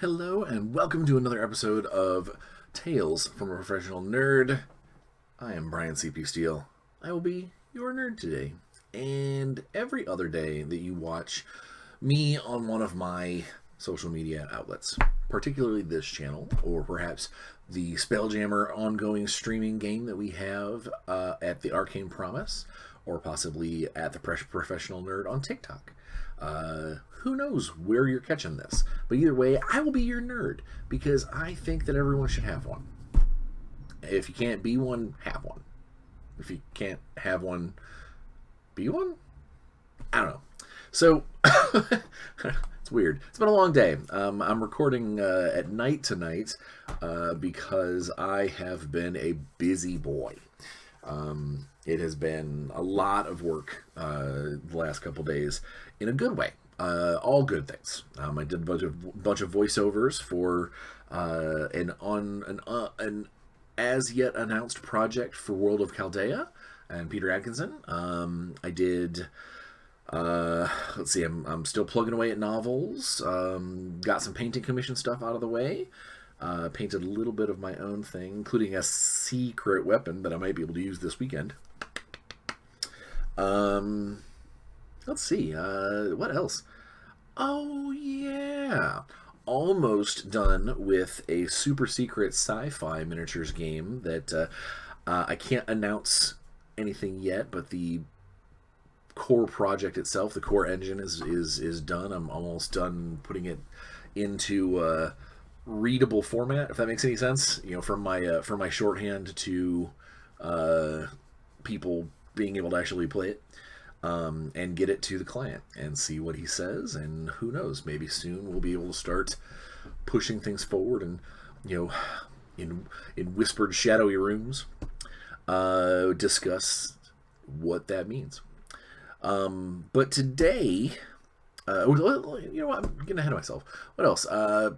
Hello and welcome to another episode of Tales from a Professional Nerd. I am Bryan CP Steele. I will be your nerd today. And every other day that you watch me on one of my social media outlets, particularly this channel, or perhaps the Spelljammer ongoing streaming game that we have at the Arcane Promise, or possibly at the Professional Nerd on TikTok. Who knows where you're catching this? But either way, I will be your nerd because I think that everyone should have one. If you can't be one, have one. If you can't have one, be one? I don't know. So, it's weird. It's been a long day. I'm recording at night tonight because I have been a busy boy. It has been a lot of work the last couple days in a good way. All good things. I did a bunch of voiceovers for an as yet announced project for World of Chaldea and Peter Atkinson. I did. Let's see. I'm still plugging away at novels. Got some painting commission stuff out of the way. Painted a little bit of my own thing, including a secret weapon that I might be able to use this weekend. Let's see, what else? Oh, yeah. Almost done with a super secret sci-fi miniatures game that I can't announce anything yet, but the core project itself, the core engine is done. I'm almost done putting it into readable format, if that makes any sense. You know, from my shorthand to people being able to actually play it. And get it to the client and see what he says, and who knows, maybe soon we'll be able to start pushing things forward and, you know, in whispered shadowy rooms discuss what that means. But today, you know what, I'm getting ahead of myself. What else?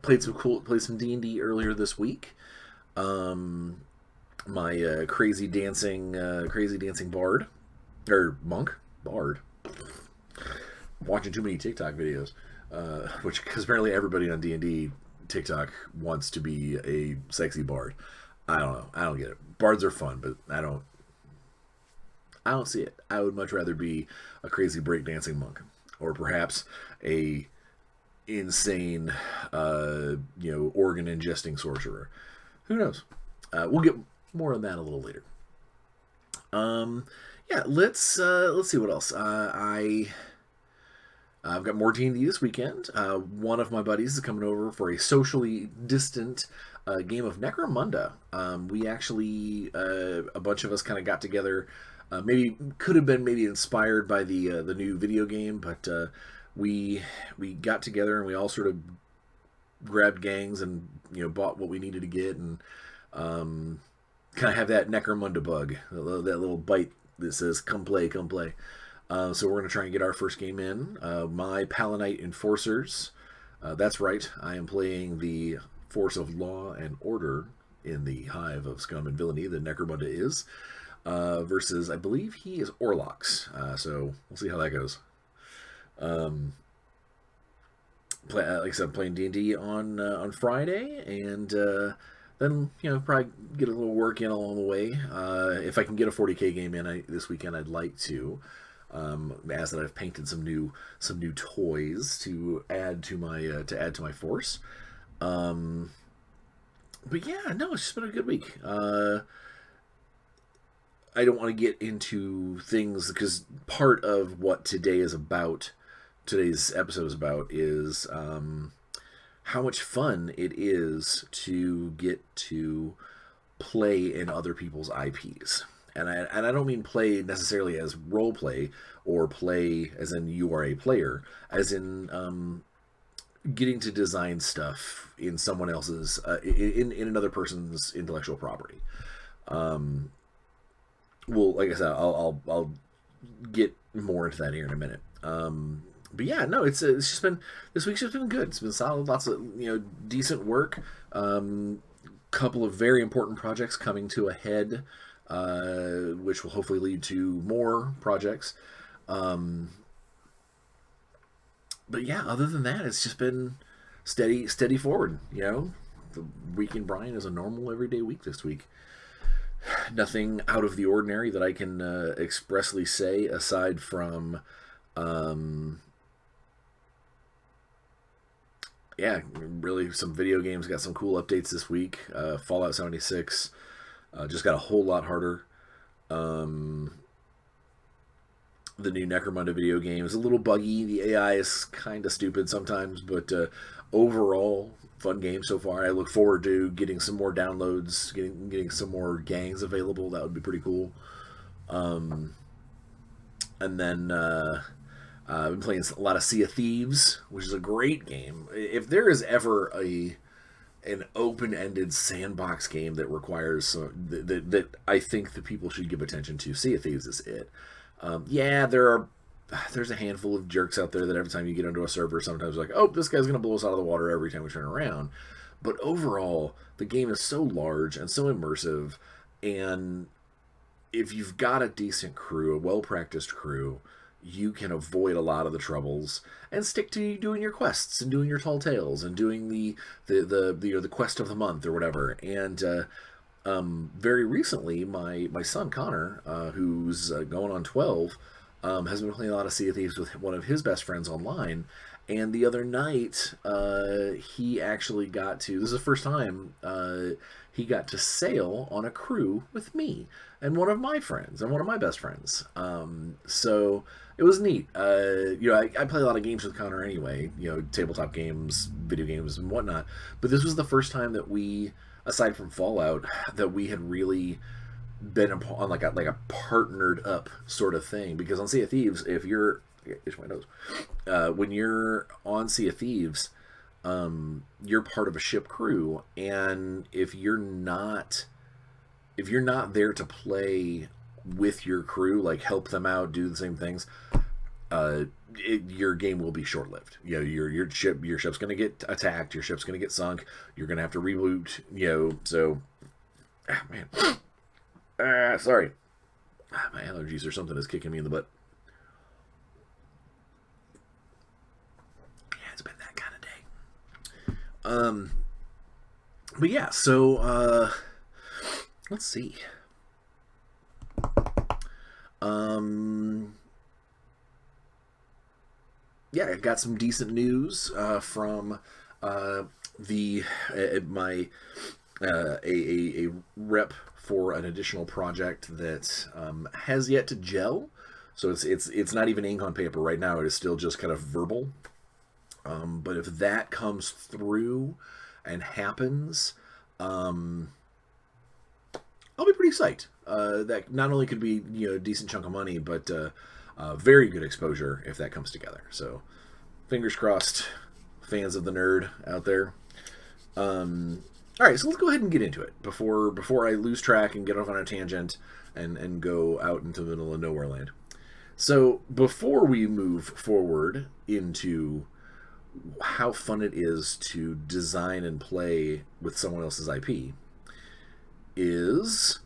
Played some D&D earlier this week. My crazy dancing bard or monk. Bard. Watching too many TikTok videos, which because apparently everybody on D&D TikTok wants to be a sexy bard. I don't know. I don't get it. Bards are fun, but I don't see it. I would much rather be a crazy breakdancing monk, or perhaps a insane, organ ingesting sorcerer. Who knows? We'll get more on that a little later. Yeah, let's see what else. I've got more D&D this weekend. One of my buddies is coming over for a socially distant game of Necromunda. We actually, a bunch of us kind of got together. Could have been inspired by the new video game, but we got together and we all sort of grabbed gangs and bought what we needed to get and kind of have that Necromunda bug, that little bite that says, come play, come play. So we're going to try and get our first game in. My Palanite Enforcers. That's right, I am playing the force of law and order in the hive of scum and villainy that Necromunda is. Versus, I believe he is Orlocks. So we'll see how that goes. Like I said, I'm playing D&D on Friday, and then, probably get a little work in along the way. If I can get a 40k game in this weekend, I'd like to. As that I've painted some new toys to add to my force. But yeah, no, it's just been a good week. I don't want to get into things because part of what today's episode is about is how much fun it is to get to play in other people's IPs. And I don't mean play necessarily as role play or play as in you are a player, as in getting to design stuff in someone else's, in another person's intellectual property. Well, like I said, I'll get more into that here in a minute. But yeah, no, it's just been, this week's just been good. It's been solid, lots of decent work. Couple of very important projects coming to a head, which will hopefully lead to more projects. But yeah, other than that, it's just been steady forward. You know, the week in Bryan is a normal everyday week this week. Nothing out of the ordinary that I can expressly say aside from, yeah, really some video games got some cool updates this week. Fallout 76 just got a whole lot harder. The new Necromunda video game is a little buggy. The AI is kind of stupid sometimes, but overall, fun game so far. I look forward to getting some more downloads, getting some more gangs available. That would be pretty cool. And then I've been playing a lot of Sea of Thieves, which is a great game. If there is ever an open-ended sandbox game that requires that I think that people should give attention to, Sea of Thieves is it. Yeah, there's a handful of jerks out there that every time you get into a server, sometimes like, oh, this guy's going to blow us out of the water every time we turn around. But overall, the game is so large and so immersive, and if you've got a decent crew, a well-practiced crew, you can avoid a lot of the troubles and stick to doing your quests and doing your tall tales and doing the quest of the month or whatever. And very recently, my son Connor, who's going on 12, has been playing a lot of Sea of Thieves with one of his best friends online. And the other night, he actually got to, this is the first time he got to sail on a crew with me and one of my friends and one of my best friends. So it was neat. I play a lot of games with Connor anyway, tabletop games, video games, and whatnot. But this was the first time that we, aside from Fallout, that we had really been on like a partnered up sort of thing. Because on Sea of Thieves, if you're, itch my nose, when you're on Sea of Thieves, you're part of a ship crew, and if you're not there to play with your crew, like help them out, do the same things, your game will be short-lived. Your ship's going to get attacked, your ship's going to get sunk, you're going to have to reboot, so sorry, my allergies or something is kicking me in the butt. Yeah, it's been that kind of day. But yeah, so let's see. Yeah, I got some decent news from a rep for an additional project that has yet to gel. So it's not even ink on paper right now. It is still just kind of verbal. But if that comes through and happens, I'll be pretty psyched. That not only could be a decent chunk of money, but very good exposure if that comes together. So fingers crossed, fans of the nerd out there. All right, so let's go ahead and get into it before I lose track and get off on a tangent and go out into the middle of nowhere land. So before we move forward into how fun it is to design and play with someone else's IP, is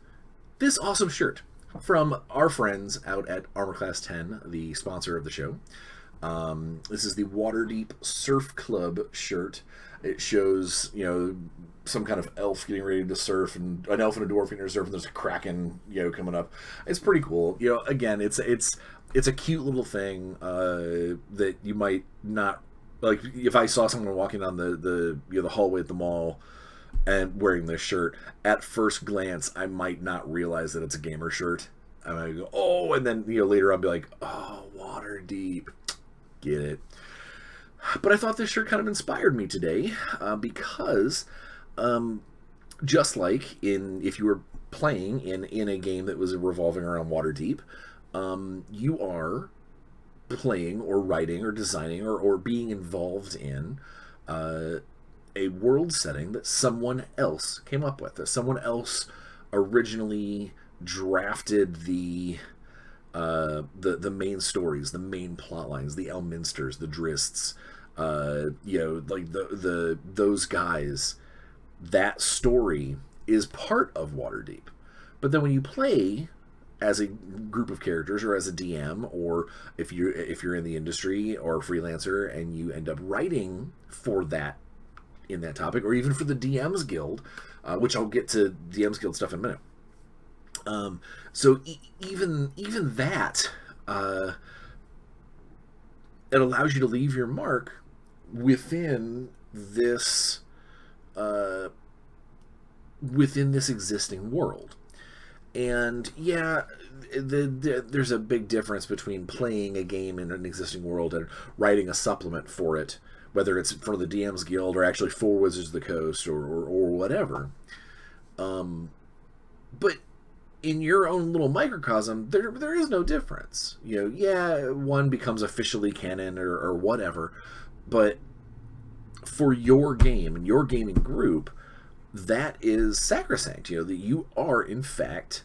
this awesome shirt from our friends out at Armor Class 10, the sponsor of the show. This is the Waterdeep Surf Club shirt. It shows, some kind of elf getting ready to surf, and an elf and a dwarf getting ready to surf, and there's a kraken, coming up. It's pretty cool. Again, it's a cute little thing that you might not, like, if I saw someone walking down the hallway at the mall and wearing this shirt, at first glance, I might not realize that it's a gamer shirt. I might go, oh, and then, later I'll be like, oh, Waterdeep. Get it. But I thought this shirt kind of inspired me today because just like if you were playing in a game that was revolving around Waterdeep, you are playing or writing or designing or being involved in a world setting that someone else came up with, that someone else originally drafted the main stories, the main plot lines, the Elminsters, the Drists, like those guys. That story is part of Waterdeep. But then when you play as a group of characters or as a DM, or if you're in the industry or a freelancer and you end up writing for that in that topic, or even for the DM's Guild, which I'll get to DM's Guild stuff in a minute. So even that, it allows you to leave your mark within this existing world. And yeah, there's a big difference between playing a game in an existing world and writing a supplement for it, whether it's for the DM's Guild or actually for Wizards of the Coast or whatever. But in your own little microcosm, there is no difference. Yeah, one becomes officially canon or whatever, but for your game and your gaming group, that is sacrosanct. That you are in fact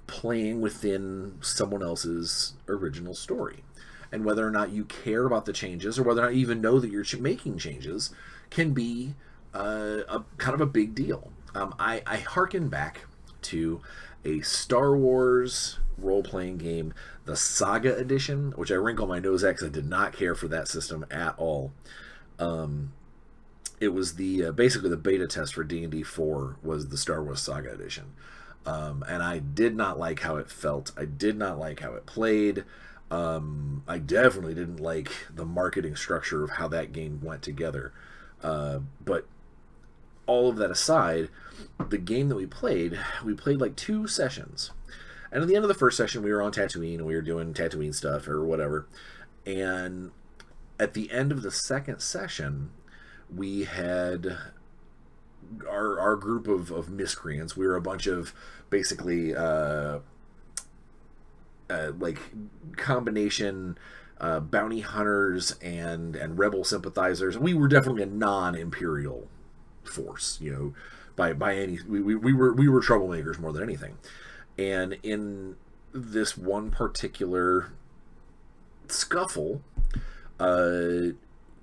playing within someone else's original story, and whether or not you care about the changes or whether or not you even know that you're making changes can be a kind of a big deal. I hearken back to a Star Wars role-playing game, the Saga Edition, which I wrinkle my nose at because I did not care for that system at all. It was the basically the beta test for D&D 4 was the Star Wars Saga Edition. And I did not like how it felt. I did not like how it played. I definitely didn't like the marketing structure of how that game went together. But all of that aside, the game that we played like 2 sessions. And at the end of the first session, we were on Tatooine, and we were doing Tatooine stuff or whatever. And at the end of the second session, we had our group of miscreants. We were a bunch of basically like combination bounty hunters and rebel sympathizers. We were definitely a non-imperial force, by any. We were troublemakers more than anything. And in this one particular scuffle,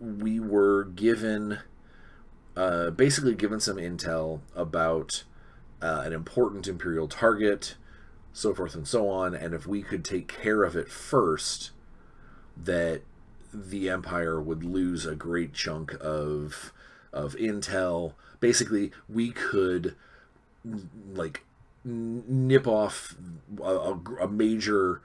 we were given basically given some intel about an important Imperial target, so forth and so on, and if we could take care of it first, that the Empire would lose a great chunk of intel. Basically, we could like nip off a major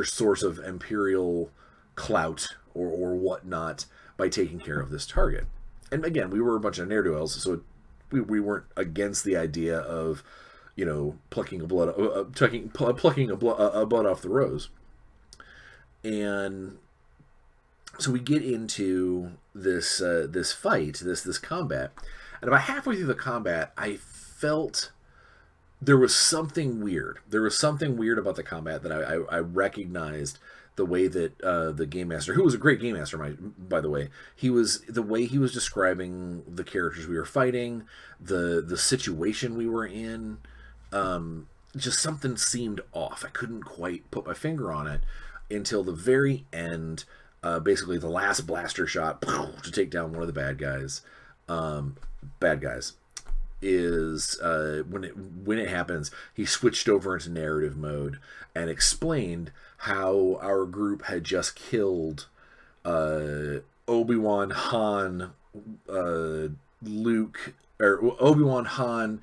source of Imperial clout or whatnot by taking care of this target. And again, we were a bunch of ne'er-do-wells, so we weren't against the idea of, plucking a blood off the rose. And so we get into this fight, this combat, and about halfway through the combat, I felt there was something weird. There was something weird about the combat that I recognized. The way that the game master, who was a great game master, by the way, the way he was describing the characters we were fighting, the situation we were in, just something seemed off. I couldn't quite put my finger on it until the very end. Basically, the last blaster shot to take down one of the bad guys. Is when it happens, he switched over into narrative mode and explained how our group had just killed Obi-Wan, Han, Luke, or Obi-Wan, Han,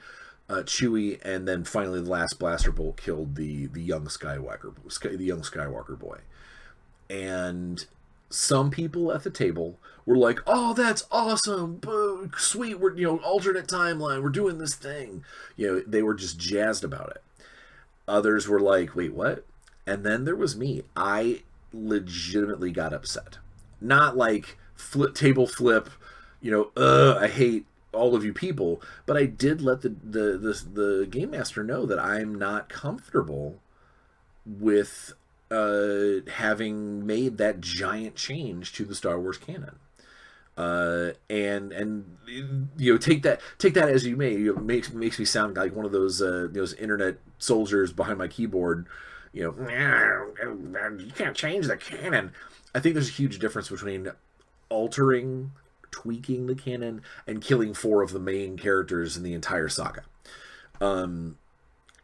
Chewie, and then finally the last blaster bolt killed the young Skywalker boy. And some people at the table were like, "Oh, that's awesome! Sweet, we're alternate timeline. We're doing this thing." They were just jazzed about it. Others were like, "Wait, what?" And then there was me. I legitimately got upset. Not like table flip, I hate all of you people. But I did let the game master know that I'm not comfortable with having made that giant change to the Star Wars canon. And take that as you may. Makes me sound like one of those internet soldiers behind my keyboard. You can't change the canon. I think there's a huge difference between altering, tweaking the canon, and killing 4 of the main characters in the entire saga. And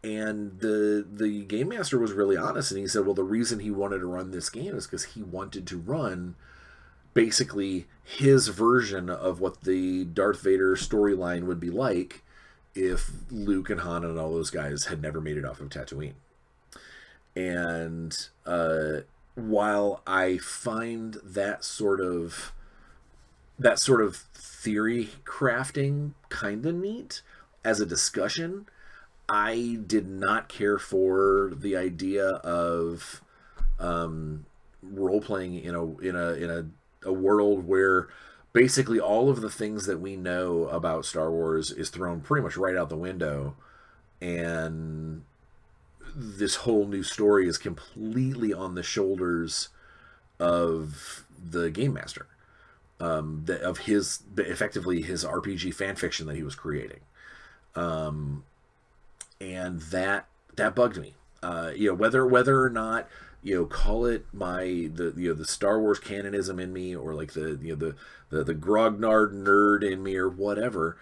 the game master was really honest, and he said, well, the reason he wanted to run this game is because he wanted to run basically his version of what the Darth Vader storyline would be like if Luke and Han and all those guys had never made it off of Tatooine. And while I find that sort of theory crafting kind of neat as a discussion, I did not care for the idea of role playing in a world where basically all of the things that we know about Star Wars is thrown pretty much right out the window, and this whole new story is completely on the shoulders of the game master, of his effectively his RPG fan fiction that he was creating, and that bugged me. Whether or not call it the Star Wars canonism in me, or like the grognard nerd in me, or whatever.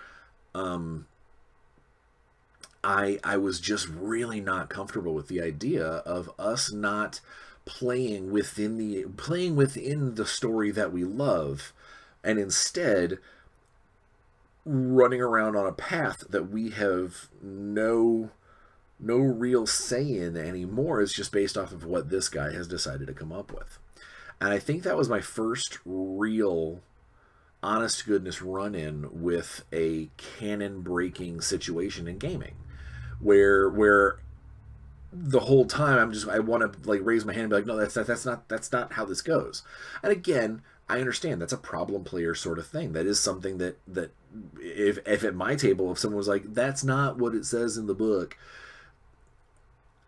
I was just really not comfortable with the idea of us not playing within the story that we love, and instead running around on a path that we have no real say in anymore. Is just based off of what this guy has decided to come up with. And I think that was my first real honest to goodness run-in with a canon breaking situation in gaming, where the whole time I want to like raise my hand and be like, no, that's not how this goes. And again, I understand that's a problem player sort of thing. That is something that if at my table, if someone was like, that's not what it says in the book,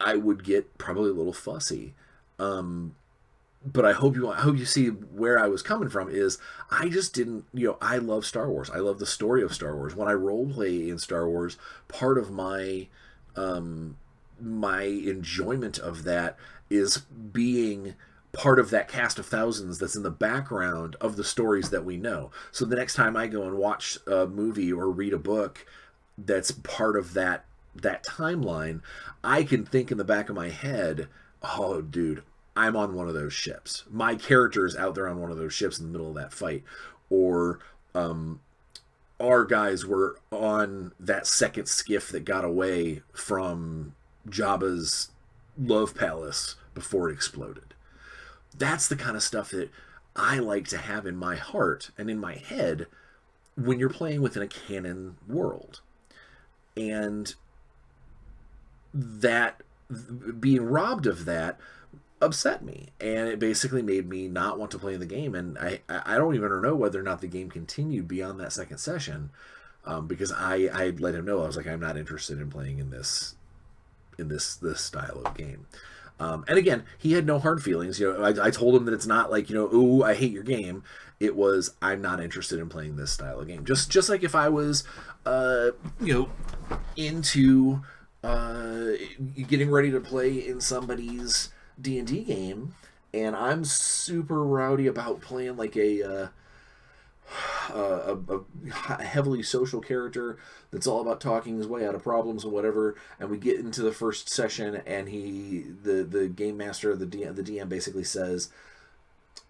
I would get probably a little fussy. But I hope you see where I was coming from. Is I just didn't, I love Star Wars. I love the story of Star Wars. When I role play in Star Wars, part of my my enjoyment of that is being part of that cast of thousands that's in the background of the stories that we know. So the next time I go and watch a movie or read a book that's part of that timeline, I can think in the back of my head, oh, dude, I'm on one of those ships. My character is out there on one of those ships in the middle of that fight. Or our guys were on that second skiff that got away from Jabba's love palace before it exploded. That's the kind of stuff that I like to have in my heart and in my head when you're playing within a canon world. And that being robbed of that upset me, and it basically made me not want to play the game. And I don't even know whether or not the game continued beyond that second session, because I let him know, I was like, I'm not interested in playing in this style of game. And again, he had no hard feelings. I told him that it's not like, ooh, I hate your game. It was, I'm not interested in playing this style of game. Just like if I was, into getting ready to play in somebody's D&D game, and I'm super rowdy about playing like a heavily social character that's all about talking his way out of problems and whatever, and we get into the first session, and the game master, the DM basically says,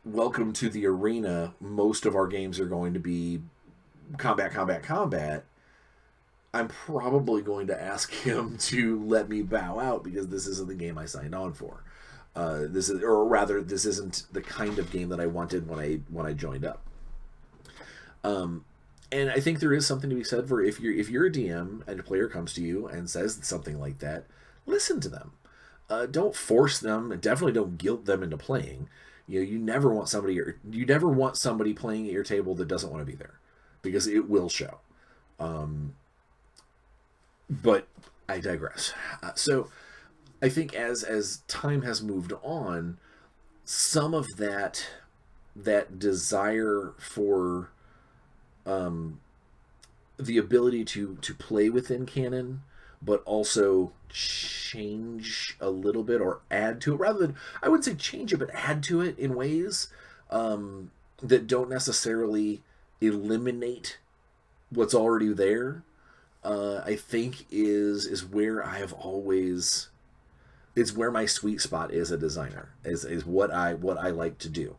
welcome to the arena, most of our games are going to be combat. I'm probably going to ask him to let me bow out, because this isn't the game I signed on for. This isn't the kind of game that I wanted when I joined up. And I think there is something to be said for if you're a DM and a player comes to you and says something like that, listen to them. Don't force them. Definitely don't guilt them into playing. You never want somebody playing at your table that doesn't want to be there, because it will show. But I digress. So I think as time has moved on, some of that desire for the ability to play within canon, but also change a little bit or add to it, rather than, I wouldn't say change it, but add to it in ways that don't necessarily eliminate what's already there, I think is where I have always, it's where my sweet spot is a designer, is what I like to do.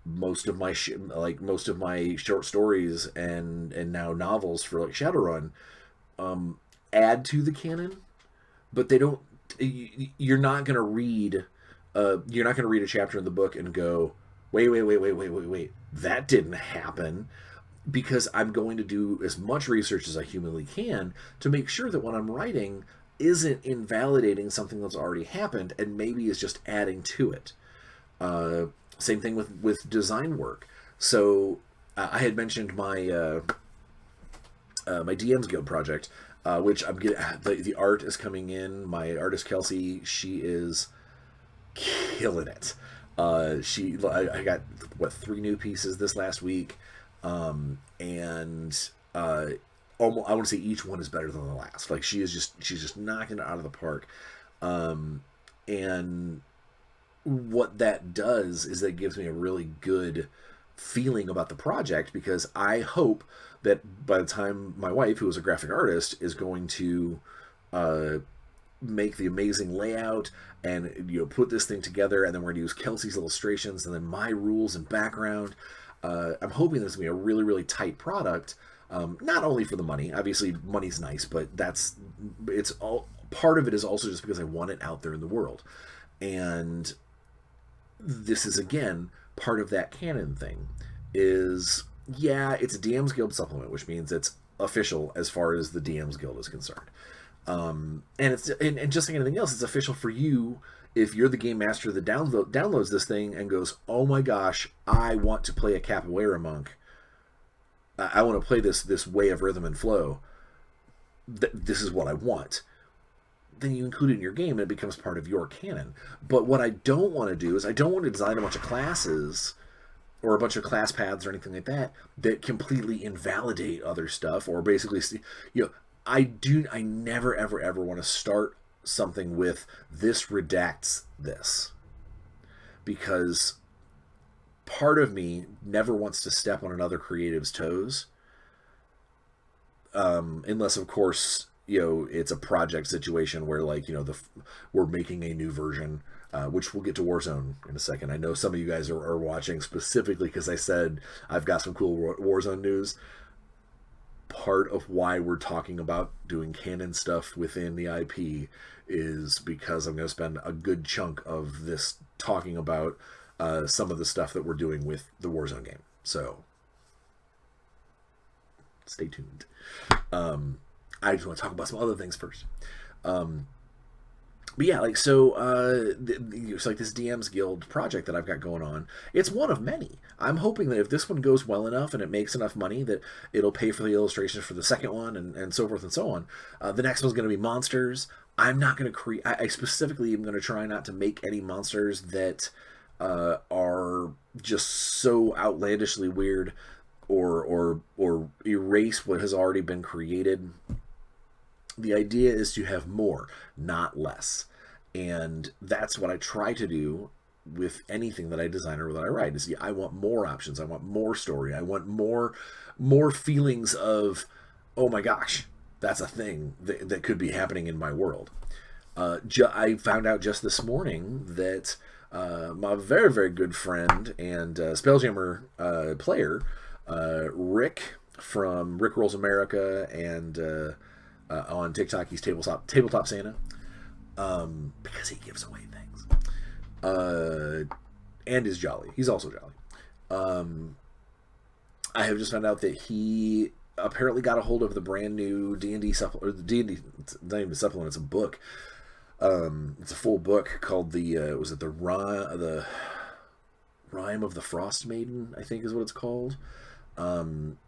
most of my most of my short stories and now novels for like Shadowrun add to the canon, but they don't. You're not gonna read. You're not gonna read a chapter in the book and go, wait. That didn't happen, because I'm going to do as much research as I humanly can to make sure that what I'm writing isn't invalidating something that's already happened and maybe is just adding to it. Same thing with design work. So I had mentioned my my DM's Guild project, which I'm getting. The art is coming in. My artist Kelsey, she is killing it. I got 3 new pieces this last week, and almost, I want to say each one is better than the last. Like she's just knocking it out of the park, and what that does is that it gives me a really good feeling about the project, because I hope that by the time my wife, who is a graphic artist, is going to make the amazing layout and put this thing together, and then we're going to use Kelsey's illustrations and then my rules and background, I'm hoping this is going to be a really, really tight product. Not only for the money, obviously money's nice, but it's all part of it is also just because I want it out there in the world. And this is again part of that canon thing. Is it's a DM's Guild supplement, which means it's official as far as the DM's Guild is concerned. And it's and just like anything else, it's official for you if you're the game master that downloads this thing and goes, oh my gosh, I want to play a capoeira monk. I want to play this way of rhythm and flow. This is what I want. Then you include it in your game and it becomes part of your canon. But what I don't want to do is I don't want to design a bunch of classes or a bunch of class paths or anything like that completely invalidate other stuff, or basically, I never ever want to start something with this redacts this, because part of me never wants to step on another creative's toes, unless of course it's a project situation where we're making a new version, which we'll get to Warzone in a second. I know some of you guys are watching specifically because I said I've got some cool Warzone news. Part of why we're talking about doing canon stuff within the IP is because I'm going to spend a good chunk of this talking about some of the stuff that we're doing with the Warzone game. So stay tuned. I just want to talk about some other things first. But yeah, it's like this DM's Guild project that I've got going on. It's one of many. I'm hoping that if this one goes well enough and it makes enough money that it'll pay for the illustrations for the second one and so forth and so on. The next one's going to be monsters. I'm not going to create. I specifically am going to try not to make any monsters that are just so outlandishly weird or erase what has already been created. The idea is to have more, not less. And that's what I try to do with anything that I design or that I write. Is I want more options. I want more story. I want more feelings of, oh my gosh, that's a thing that could be happening in my world. I found out just this morning that my very, very good friend and Spelljammer player, Rick from Rick Rolls America and on TikTok, he's Tabletop Santa, because he gives away things, and is jolly. He's also jolly. I have just found out that he apparently got a hold of the brand new D&D supplement, or the D&D, it's not even a supplement, it's a book. It's a full book called the Rime of the Frost Maiden, I think is what it's called.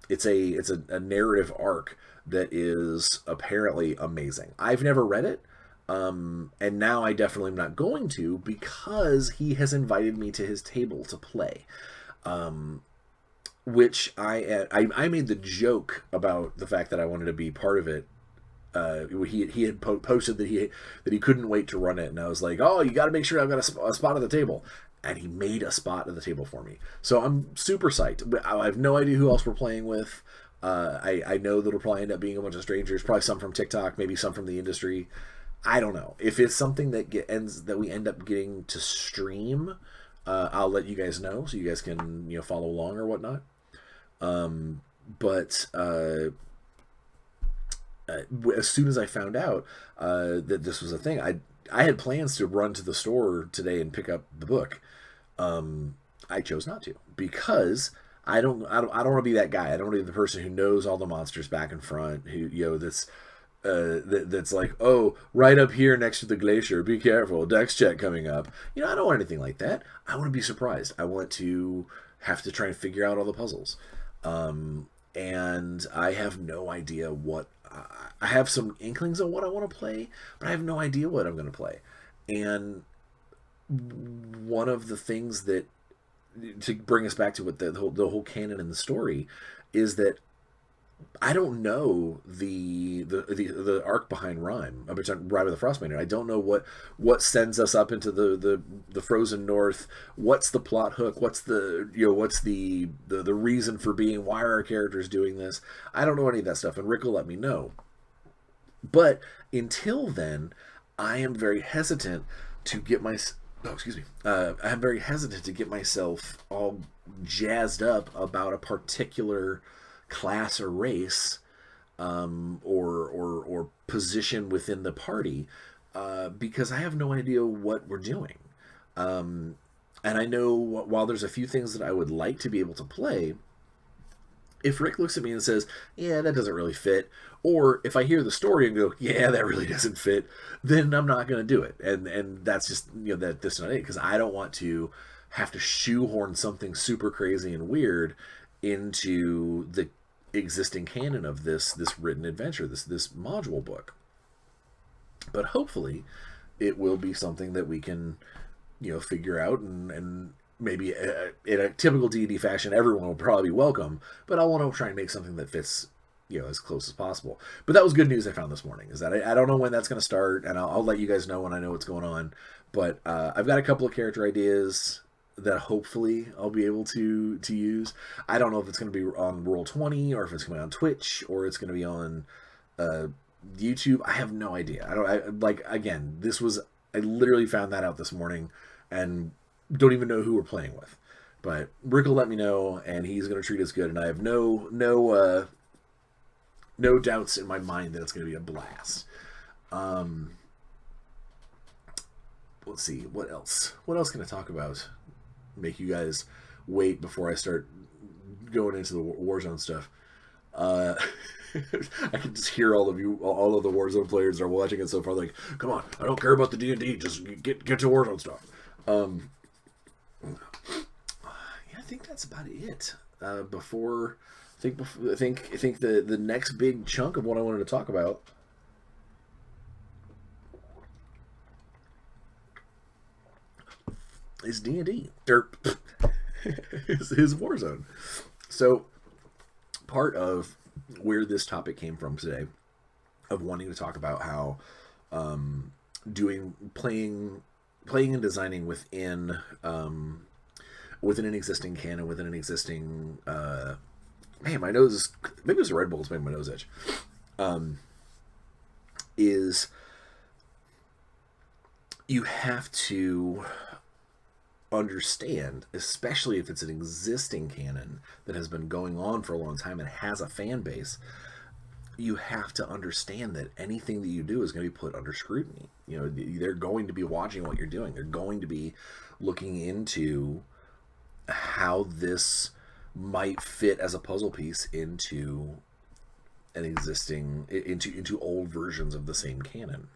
It's a narrative arc that is apparently amazing. I've never read it, and now I definitely am not going to, because he has invited me to his table to play, which I made the joke about the fact that I wanted to be part of it. He had posted that he couldn't wait to run it, and I was like, oh, you got to make sure I've got a spot at the table. And he made a spot at the table for me. So I'm super psyched. I have no idea who else we're playing with. I know that it'll probably end up being a bunch of strangers, probably some from TikTok, maybe some from the industry. I don't know. If it's something that we end up getting to stream, I'll let you guys know so you guys can follow along or whatnot. But as soon as I found out that this was a thing, I had plans to run to the store today and pick up the book. I chose not to because I don't want to be that guy. I don't want to be the person who knows all the monsters back and front. Who that's like, oh, right up here next to the glacier, be careful, dex check coming up. I don't want anything like that. I want to be surprised. I want to have to try and figure out all the puzzles. And I have no idea what... I have some inklings of what I want to play, but I have no idea what I'm going to play. And one of the things that... to bring us back to what the whole canon and the story is that I don't know the arc behind Rime of the Frostmaiden. I don't know what sends us up into the frozen north. What's the plot hook? What's the reason for being? Why are our characters doing this? I don't know any of that stuff, and Rick will let me know. But until then, I am very hesitant to get my... Oh, excuse me. I'm very hesitant to get myself all jazzed up about a particular class or race, or position within the party, because I have no idea what we're doing. And I know while there's a few things that I would like to be able to play, if Rick looks at me and says, yeah, that doesn't really fit, or if I hear the story and go, yeah, that really doesn't fit, then I'm not going to do it. And that's just, that's not it, because I don't want to have to shoehorn something super crazy and weird into the existing canon of this written adventure, this module book. But hopefully it will be something that we can figure out, and maybe in a typical D&D fashion everyone will probably be welcome, but I want to try and make something that fits as close as possible. But that was good news I found this morning, is that I don't know when that's going to start, and I'll let you guys know when I know what's going on. But I've got a couple of character ideas that hopefully I'll be able to use. I don't know if it's going to be on Roll20, or if it's going to be on Twitch, or it's going to be on YouTube. I have no idea. Again, I literally found that out this morning and don't even know who we're playing with. But Rick will let me know, and he's going to treat us good, and I have no doubts in my mind that it's going to be a blast. Let's see, what else can I talk about? Make you guys wait before I start going into the Warzone stuff. I can just hear all of the Warzone players are watching it so far, like, come on, I don't care about the D&D, just get to Warzone stuff. Yeah, I think that's about it. I think the next big chunk of what I wanted to talk about is D&D, or his Warzone. So part of where this topic came from today, of wanting to talk about how playing and designing within an existing canon, within an existing man, my nose is, maybe it was a Red Bull that's making my nose itch, is you have to understand, especially if it's an existing canon that has been going on for a long time and has a fan base, you have to understand that anything that you do is going to be put under scrutiny. They're going to be watching what you're doing. They're going to be looking into how this might fit as a puzzle piece into an existing, into old versions of the same canon.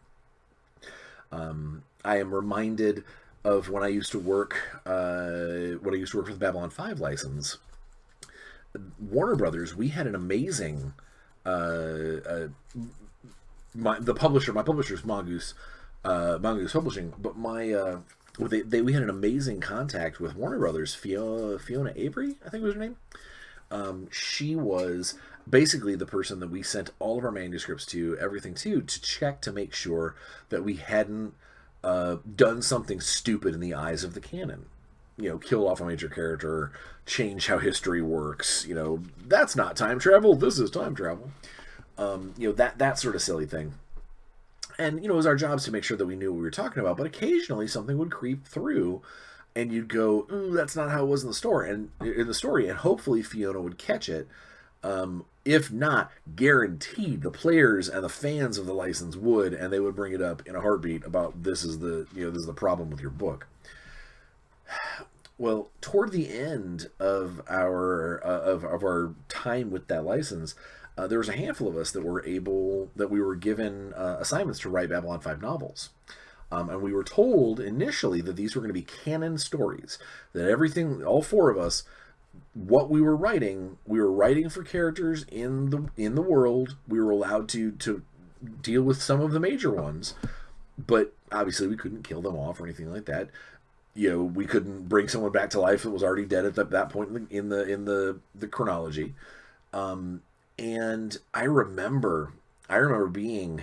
I am reminded of when I used to work for the Babylon 5 license. Warner Brothers, we had an amazing my publisher's Mongoose Publishing, but we had an amazing contact with Warner Brothers. Fiona Avery, I think was her name. She was basically the person that we sent all of our manuscripts to, everything to check to make sure that we hadn't done something stupid in the eyes of the canon. Kill off a major character, change how history works. That's not time travel. This is time travel. That sort of silly thing. And, it was our jobs to make sure that we knew what we were talking about, but occasionally something would creep through and you'd go, ooh, that's not how it was in the story, and hopefully Fiona would catch it. If not, guaranteed the players and the fans of the license would, and they would bring it up in a heartbeat about this is the problem with your book. Well, toward the end of our time with that license, there was a handful of us that we were given assignments to write Babylon 5 novels. And we were told initially that these were going to be canon stories, that everything, all four of us, what we were writing for characters in the world. We were allowed to deal with some of the major ones, but obviously we couldn't kill them off or anything like that. We couldn't bring someone back to life that was already dead at that point in the chronology. And I remember being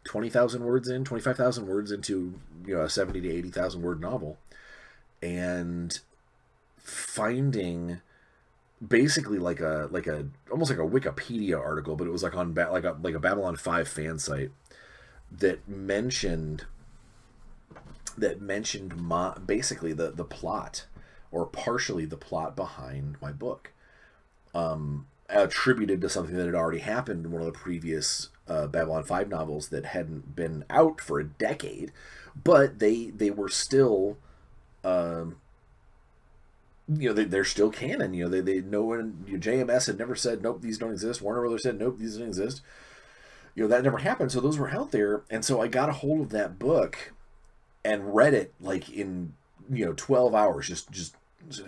25,000 words into a 70 to 80,000 word novel, and finding basically like a almost like a Wikipedia article, but it was like on like a Babylon 5 fan site that mentioned basically the plot, or partially the plot behind my book, attributed to something that had already happened in one of the previous Babylon 5 novels that hadn't been out for a decade, but they were still they're still canon. They no one, JMS had never said nope, these don't exist. Warner Brothers said nope, these don't exist. That never happened, so those were out there. And so I got a hold of that book and read it like in 12 hours, just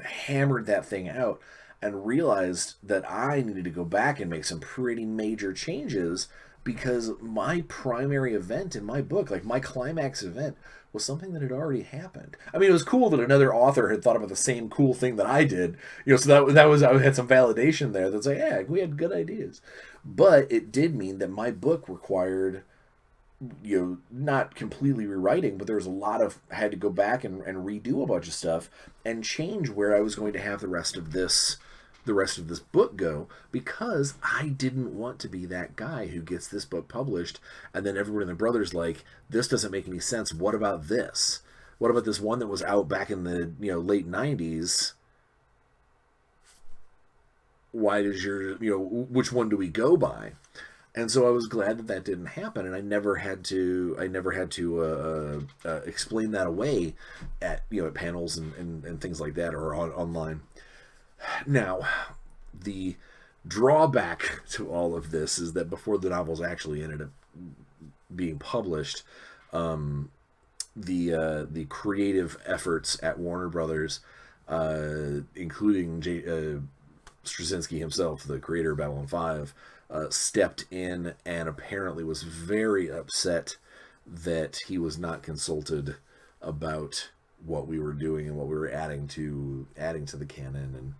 hammered that thing out, and realized that I needed to go back and make some pretty major changes, because my primary event in my book, like my climax event, was something that had already happened. I mean, it was cool that another author had thought about the same cool thing that I did, so that was, I had some validation there that's like, yeah, we had good ideas. But it did mean that my book required, not completely rewriting, but there was a lot of, I had to go back and redo a bunch of stuff and change where I was going to have the rest of this book go, because I didn't want to be that guy who gets this book published and then everyone in the Brothers like, this doesn't make any sense. What about this? What about this one that was out back in the late 90s? Why does which one do we go by? And so I was glad that didn't happen, and I never had to explain that away at panels and things like that, or online. Now, the drawback to all of this is that before the novels actually ended up being published, the creative efforts at Warner Brothers, including Straczynski himself, the creator of Babylon 5, stepped in and apparently was very upset that he was not consulted about what we were doing and what we were adding to the canon.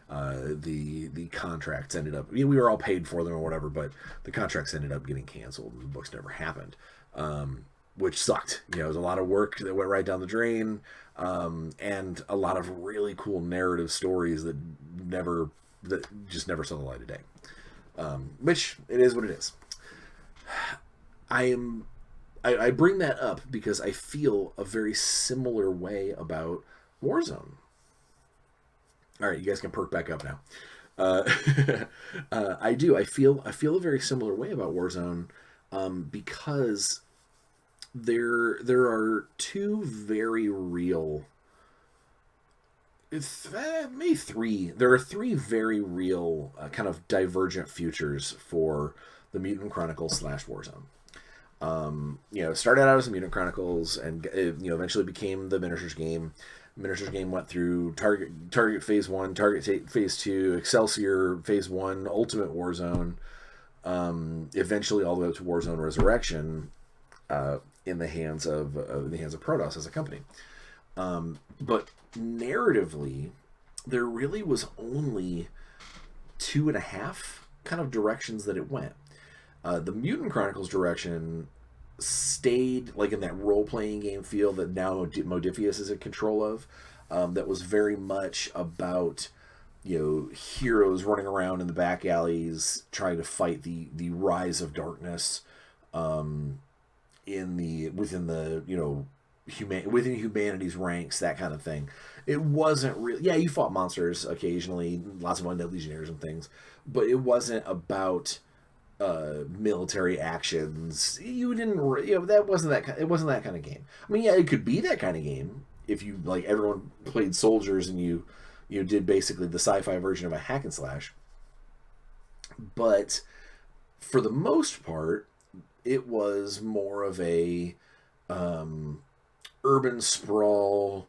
And the contracts ended up, we were all paid for them or whatever, but the contracts ended up getting canceled and the books never happened, which sucked. It was a lot of work that went right down the drain, and a lot of really cool narrative stories that just never saw the light of day. Which it is what it is. I bring that up because I feel a very similar way about Warzone. All right, you guys can perk back up now. I do. I feel a very similar way about Warzone, because there are two very real. Maybe three. There are three very real kind of divergent futures for the Mutant Chronicles / Warzone. It started out as the Mutant Chronicles, and eventually became the miniatures game. Miniatures game went through Target Phase 1, Target Phase 2, Excelsior Phase 1, Ultimate Warzone, eventually all the way up to Warzone Resurrection, in the hands of Protoss as a company. But narratively, there really was only 2.5 kind of directions that it went. The Mutant Chronicles direction stayed like in that role-playing game feel that now Modiphius is in control of, that was very much about heroes running around in the back alleys trying to fight the rise of darkness within the within humanity's ranks, that kind of thing. It wasn't really. Yeah, you fought monsters occasionally, lots of undead legionnaires and things, but it wasn't about military actions. You didn't, that wasn't that. It wasn't that kind of game. I mean, yeah, it could be that kind of game if you like everyone played soldiers and you did basically the sci-fi version of a hack and slash. But for the most part, it was more of a urban sprawl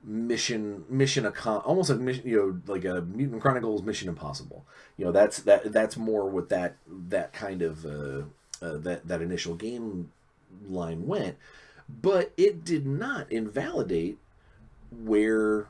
almost like mission, like a Mutant Chronicles Mission Impossible. That's more what that kind of that initial game line went, but it did not invalidate where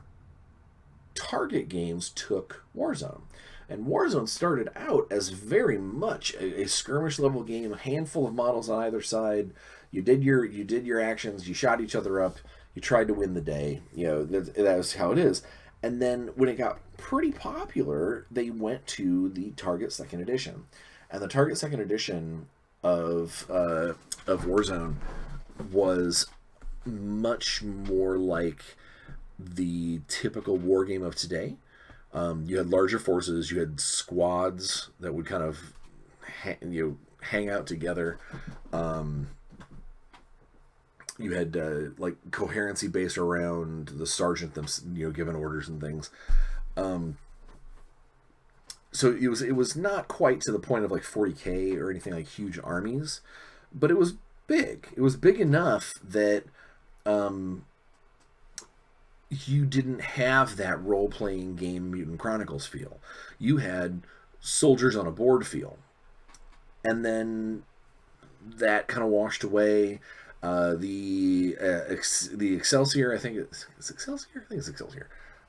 Target games took Warzone. And Warzone started out as very much a skirmish level game, a handful of models on either side. You did your actions, you shot each other up, you tried to win the day. That was how it is. And then when it got pretty popular, they went to the Target Second Edition, and the Target Second Edition of Warzone was much more like the typical war game of today. You had larger forces, you had squads that would kind of hang out together. You had like coherency based around the sergeant them, giving orders and things. So it was not quite to the point of like 40K or anything like huge armies, but it was big. It was big enough that you didn't have that role-playing game Mutant Chronicles feel. You had soldiers on a board feel. And then that kind of washed away. The Excelsior, I think it's Excelsior? I think it's Excelsior.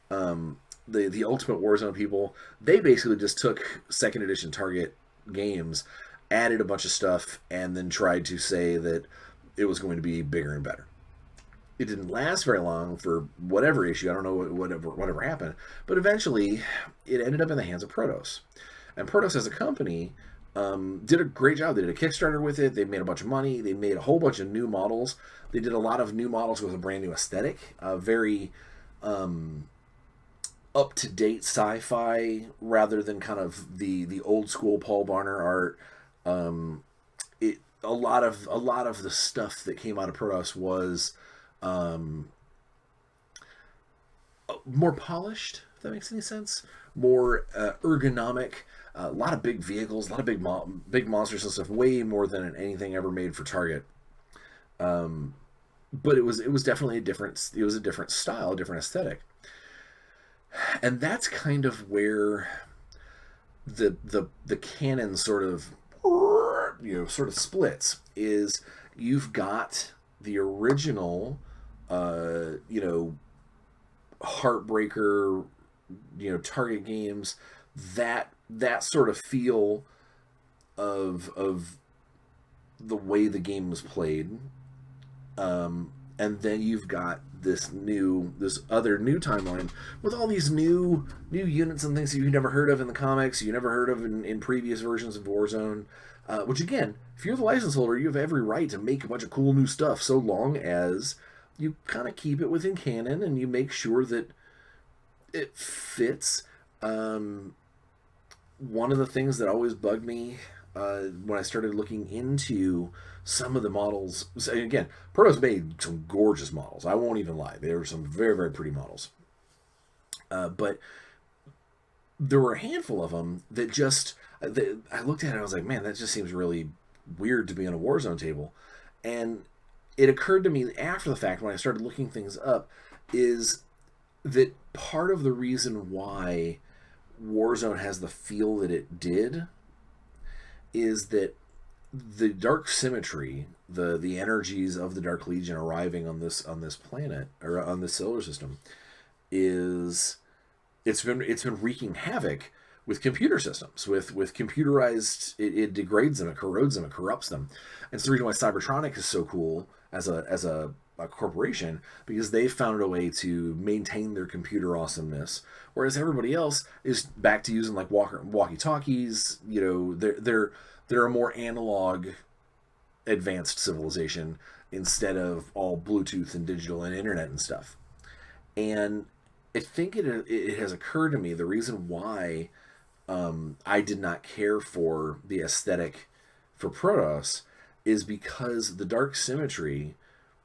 The Ultimate Warzone people, they basically just took second edition Target games, added a bunch of stuff, and then tried to say that it was going to be bigger and better. It didn't last very long for whatever issue. I don't know whatever happened, but eventually it ended up in the hands of Protos. And Protos as a company did a great job. They did a Kickstarter with it. They made a bunch of money. They made a whole bunch of new models. They did a lot of new models with a brand new aesthetic, very up-to-date sci-fi rather than kind of the old school Paul Barner art. A lot of the stuff that came out of Protos was more polished, if that makes any sense, more ergonomic. A lot of big vehicles, a lot of big monsters and stuff, way more than anything ever made for Target. But it was definitely a different style, a different aesthetic. And that's kind of where the canon sort of splits. Is you've got the original Heartbreaker, Target games, that sort of feel of the way the game was played, and then you've got this other new timeline with all these new units and things that you've never heard of in the comics, you never heard of in previous versions of Warzone. Which again, if you're the license holder, you have every right to make a bunch of cool new stuff, so long as you kind of keep it within canon and you make sure that it fits. One of the things that always bugged me when I started looking into some of the models, again, Protos made some gorgeous models. I won't even lie. There were some very, very pretty models. But there were a handful of them that just, I looked at it and I was like, man, that just seems really weird to be on a Warzone table. And it occurred to me after the fact, when I started looking things up, is that part of the reason why Warzone has the feel that it did is that the dark symmetry, the energies of the Dark Legion arriving on this planet or on this solar system, it's been wreaking havoc with computer systems, with computerized. It degrades them, it corrodes them, it corrupts them. And it's the reason why Cybertronic is so cool as a corporation, because they found a way to maintain their computer awesomeness, whereas everybody else is back to using like walkie-talkies. They're a more analog advanced civilization instead of all Bluetooth and digital and internet and stuff. And I think it has occurred to me the reason why I did not care for the aesthetic for Protoss is because the dark symmetry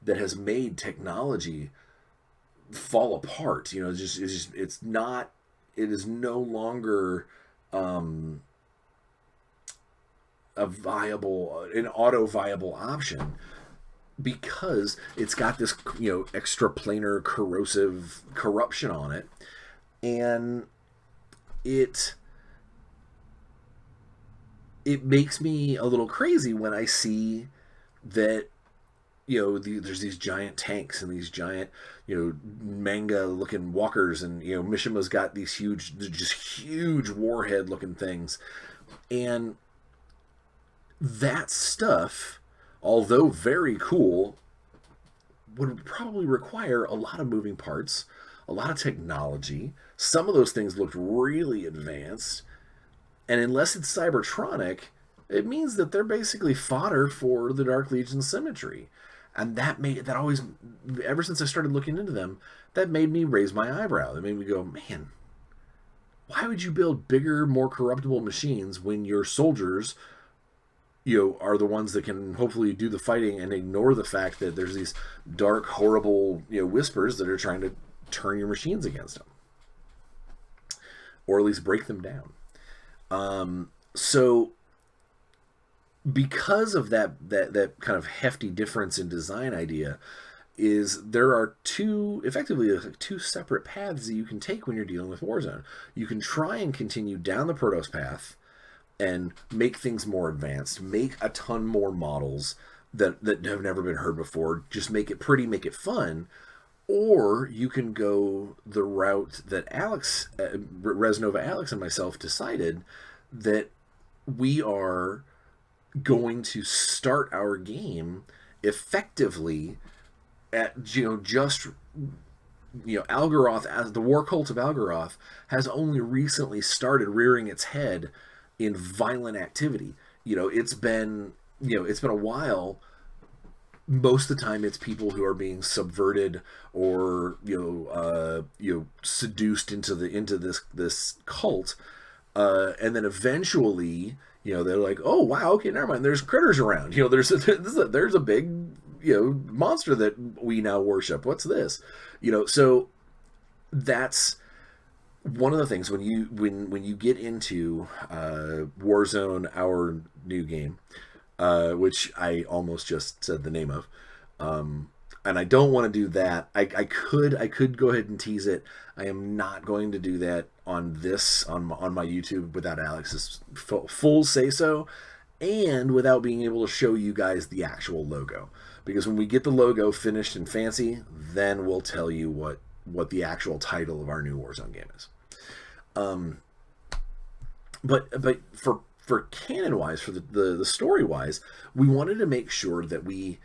that has made technology fall apart. It's not. It is no longer an auto viable option because it's got this extraplanar corrosive corruption on it, and it makes me a little crazy when I see that there's these giant tanks and these giant manga looking walkers, and Mishima's got these huge warhead looking things, and that stuff, although very cool, would probably require a lot of moving parts, a lot of technology. Some of those things looked really advanced, and unless it's Cybertronic, it means that they're basically fodder for the Dark Legion symmetry. And that always, ever since I started looking into them, that made me raise my eyebrow. It made me go, man, why would you build bigger, more corruptible machines when your soldiers, are the ones that can hopefully do the fighting and ignore the fact that there's these dark, horrible, whispers that are trying to turn your machines against them, or at least break them down. So because of that kind of hefty difference in design idea, there are effectively two separate paths that you can take when you're dealing with Warzone. You can try and continue down the Protoss path and make things more advanced, make a ton more models that have never been heard before, just make it pretty, make it fun. Or you can go the route that Alex, Resnova Alex and myself decided, that we are going to start our game effectively at Algaroth, as the war cult of Algaroth has only recently started rearing its head in violent activity. It's been a while. Most of the time it's people who are being subverted or seduced into this cult, and then eventually they're like, oh wow, okay, never mind, there's critters around, there's a big monster that we now worship, what's this? So that's one of the things when you get into Warzone, our new game, which I almost just said the name of, and I don't want to do that. I could go ahead and tease it. I am not going to do that on my YouTube without Alex's full say so, and without being able to show you guys the actual logo. Because when we get the logo finished and fancy, then we'll tell you what the actual title of our new Warzone game is. But for canon wise, for the story wise, we wanted to make sure that we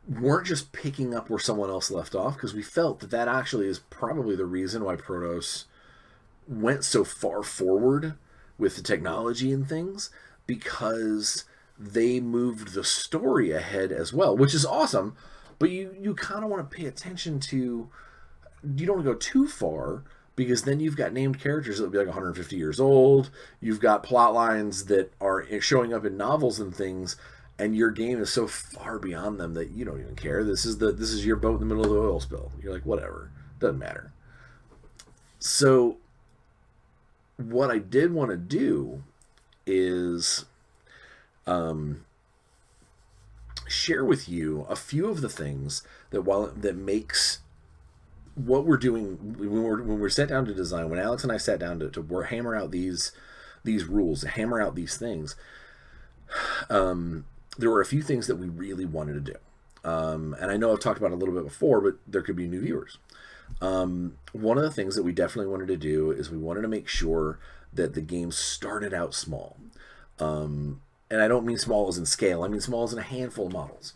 weren't just picking up where someone else left off, because we felt that actually is probably the reason why Protoss went so far forward with the technology and things, because they moved the story ahead as well, which is awesome. But you kind of want to pay attention to, you don't want to go too far, because then you've got named characters that will be like 150 years old. You've got plot lines that are showing up in novels and things, and your game is so far beyond them that you don't even care. This is your boat in the middle of the oil spill. You're like, whatever, doesn't matter. So what I did want to do is share with you a few of the things that makes what we're doing when we're sat down to design. When Alex and I sat down to hammer out these rules, to hammer out these things, there were a few things that we really wanted to do. And I know I've talked about it a little bit before, but there could be new viewers. One of the things that we definitely wanted to do is we wanted to make sure that the game started out small. And I don't mean small as in scale, I mean small as in a handful of models.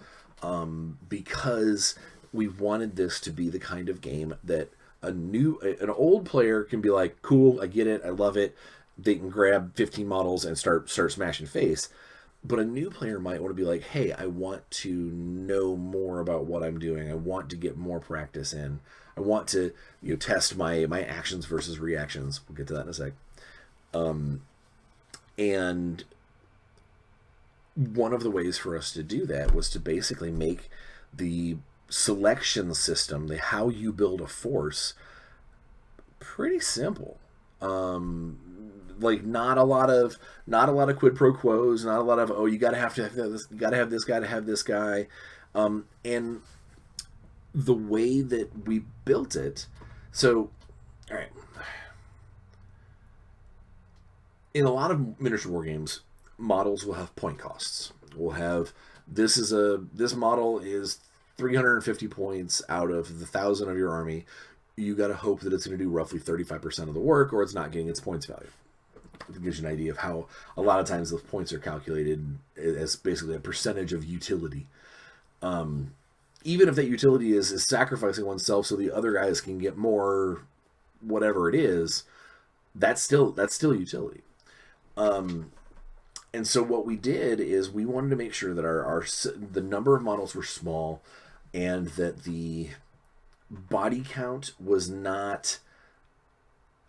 Because we wanted this to be the kind of game that an old player can be like, cool, I get it, I love it. They can grab 15 models and start smashing face. But a new player might want to be like, hey, I want to know more about what I'm doing. I want to get more practice in. I want to, test my actions versus reactions. We'll get to that in a sec. And one of the ways for us to do that was to basically make the selection system, the how you build a force, pretty simple. Like not a lot of quid pro quos, not a lot of you gotta have this, you gotta have this guy to have this guy, and the way that we built it. So, all right, in a lot of miniature war games, models will have point costs. We'll have this model is 350 points out of the 1,000 of your army. You got to hope that it's going to do roughly 35% of the work, or it's not getting its points value. It gives you an idea of how a lot of times those points are calculated as basically a percentage of utility. Even if that utility is sacrificing oneself so the other guys can get more, whatever it is, that's still utility. And so what we did is we wanted to make sure that the number of models were small, and that the body count was not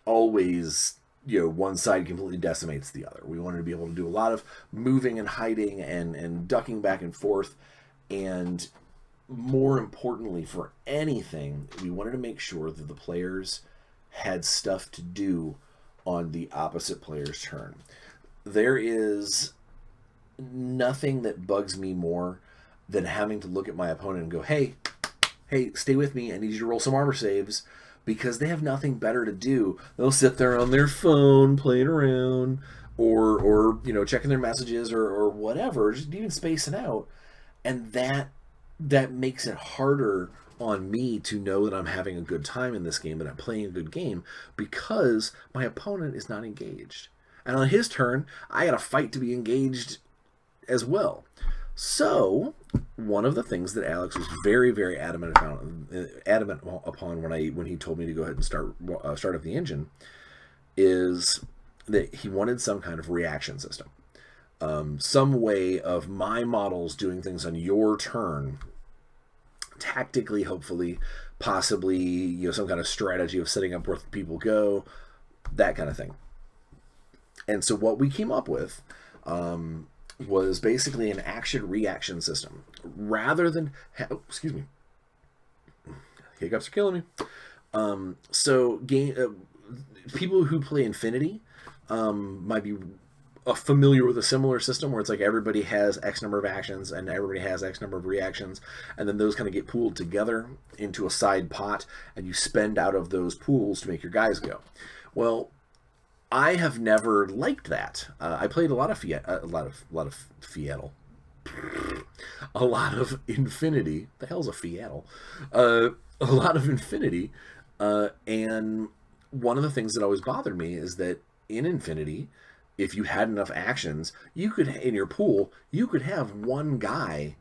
always, one side completely decimates the other. We wanted to be able to do a lot of moving and hiding and ducking back and forth. And more importantly, for anything, we wanted to make sure that the players had stuff to do on the opposite player's turn. There is nothing that bugs me more than having to look at my opponent and go, hey, stay with me. I need you to roll some armor saves, because they have nothing better to do. They'll sit there on their phone playing around, or checking their messages or whatever, just even spacing out, and that makes it harder on me to know that I'm having a good time in this game, that I'm playing a good game, because my opponent is not engaged. And on his turn, I got to fight to be engaged as well. So, one of the things that Alex was very, very adamant upon when he told me to go ahead and start up the engine, is that he wanted some kind of reaction system, some way of my models doing things on your turn, tactically, hopefully, possibly, some kind of strategy of setting up where people go, that kind of thing. And so what we came up with was basically an action-reaction system. Rather than... excuse me. Hiccups are killing me. So people who play Infinity might be familiar with a similar system where it's like everybody has X number of actions and everybody has X number of reactions, and then those kind of get pooled together into a side pot, and you spend out of those pools to make your guys go. Well, I have never liked that. I played a lot of Infinity. The hell's a Fiattle? A lot of Infinity, and one of the things that always bothered me is that in Infinity, if you had enough actions, you could, in your pool, you could have one guy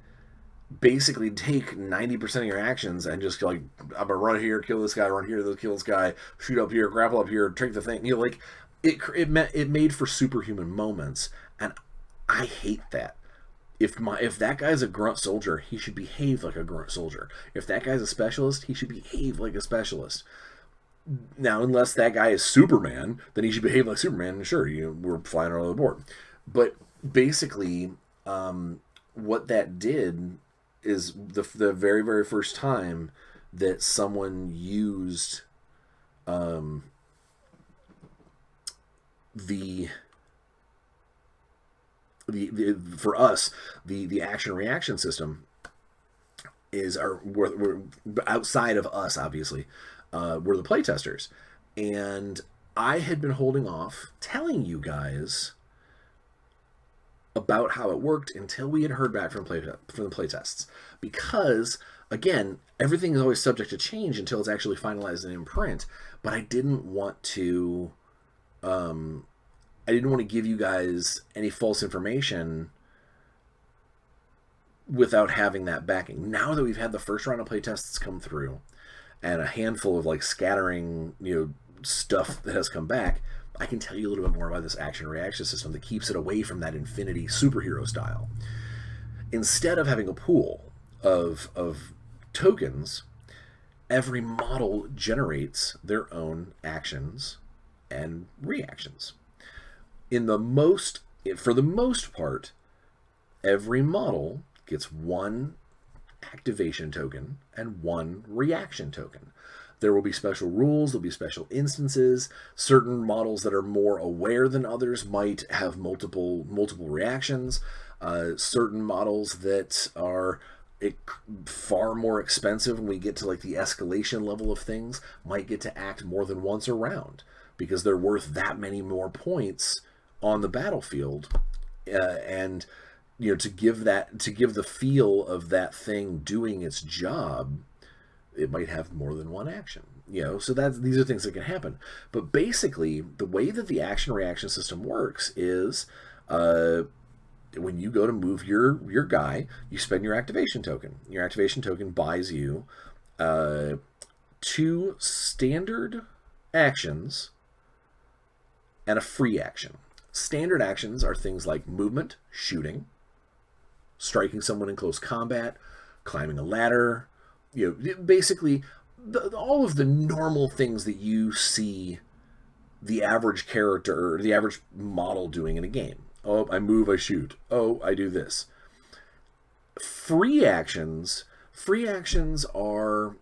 basically take 90% of your actions and just go like, I'm gonna run here, kill this guy, run here, kill this guy, shoot up here, grapple up here, take the thing. It made for superhuman moments, and I hate that. If that guy's a grunt soldier, he should behave like a grunt soldier. If that guy's a specialist, he should behave like a specialist. Now, unless that guy is Superman, then he should behave like Superman, and sure, we're flying all over the board. But basically, what that did is the very, very first time that someone used for us, the action reaction system we're outside of us, obviously. We're the playtesters, and I had been holding off telling you guys about how it worked until we had heard back from the playtests, because again, everything is always subject to change until it's actually finalized and in print. But I didn't want to give you guys any false information without having that backing. Now that we've had the first round of playtests come through, and a handful of like scattering, stuff that has come back, I can tell you a little bit more about this action reaction system that keeps it away from that infinity superhero style. Instead of having a pool of tokens, every model generates their own actions and reactions. For the most part, every model gets one activation token and one reaction token. There will be special rules, there'll be special instances. Certain models that are more aware than others might have multiple reactions. Certain models that are far more expensive when we get to like the escalation level of things might get to act more than once a round because they're worth that many more points on the battlefield. And to give the feel of that thing doing its job, it might have more than one action. So these are things that can happen. But basically, the way that the action reaction system works is when you go to move your guy, you spend your activation token. Your activation token buys you 2 standard actions and a free action. Standard actions are things like movement, shooting, striking someone in close combat, climbing a ladder, basically all of the normal things that you see the average character or the average model doing in a game. Oh, I move, I shoot. Oh, I do this. Free actions are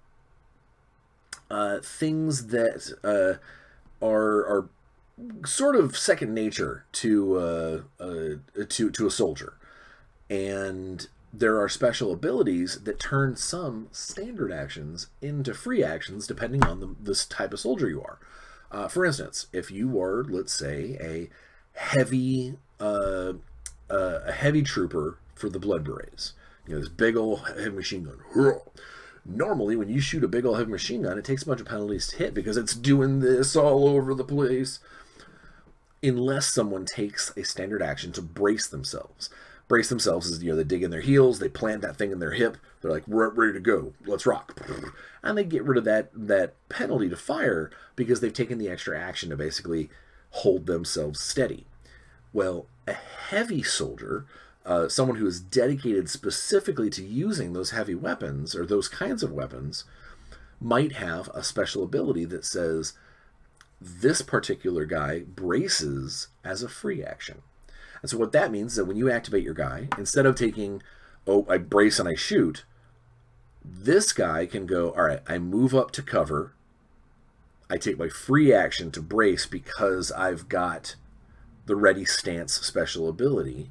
things that are sort of second nature to a soldier, and there are special abilities that turn some standard actions into free actions depending on this type of soldier you are. For instance, if you were, let's say, a heavy trooper for the Blood Berets, this big old heavy machine gun. Normally, when you shoot a big old heavy machine gun, it takes a bunch of penalties to hit because it's doing this all over the place. Unless someone takes a standard action to brace themselves. Brace themselves is, they dig in their heels, they plant that thing in their hip, they're like, we're ready to go, let's rock. And they get rid of that penalty to fire because they've taken the extra action to basically hold themselves steady. Well, a heavy soldier, someone who is dedicated specifically to using those heavy weapons or those kinds of weapons, might have a special ability that says, this particular guy braces as a free action. And so what that means is that when you activate your guy, instead of taking, I brace and I shoot, this guy can go, all right, I move up to cover. I take my free action to brace because I've got the ready stance special ability.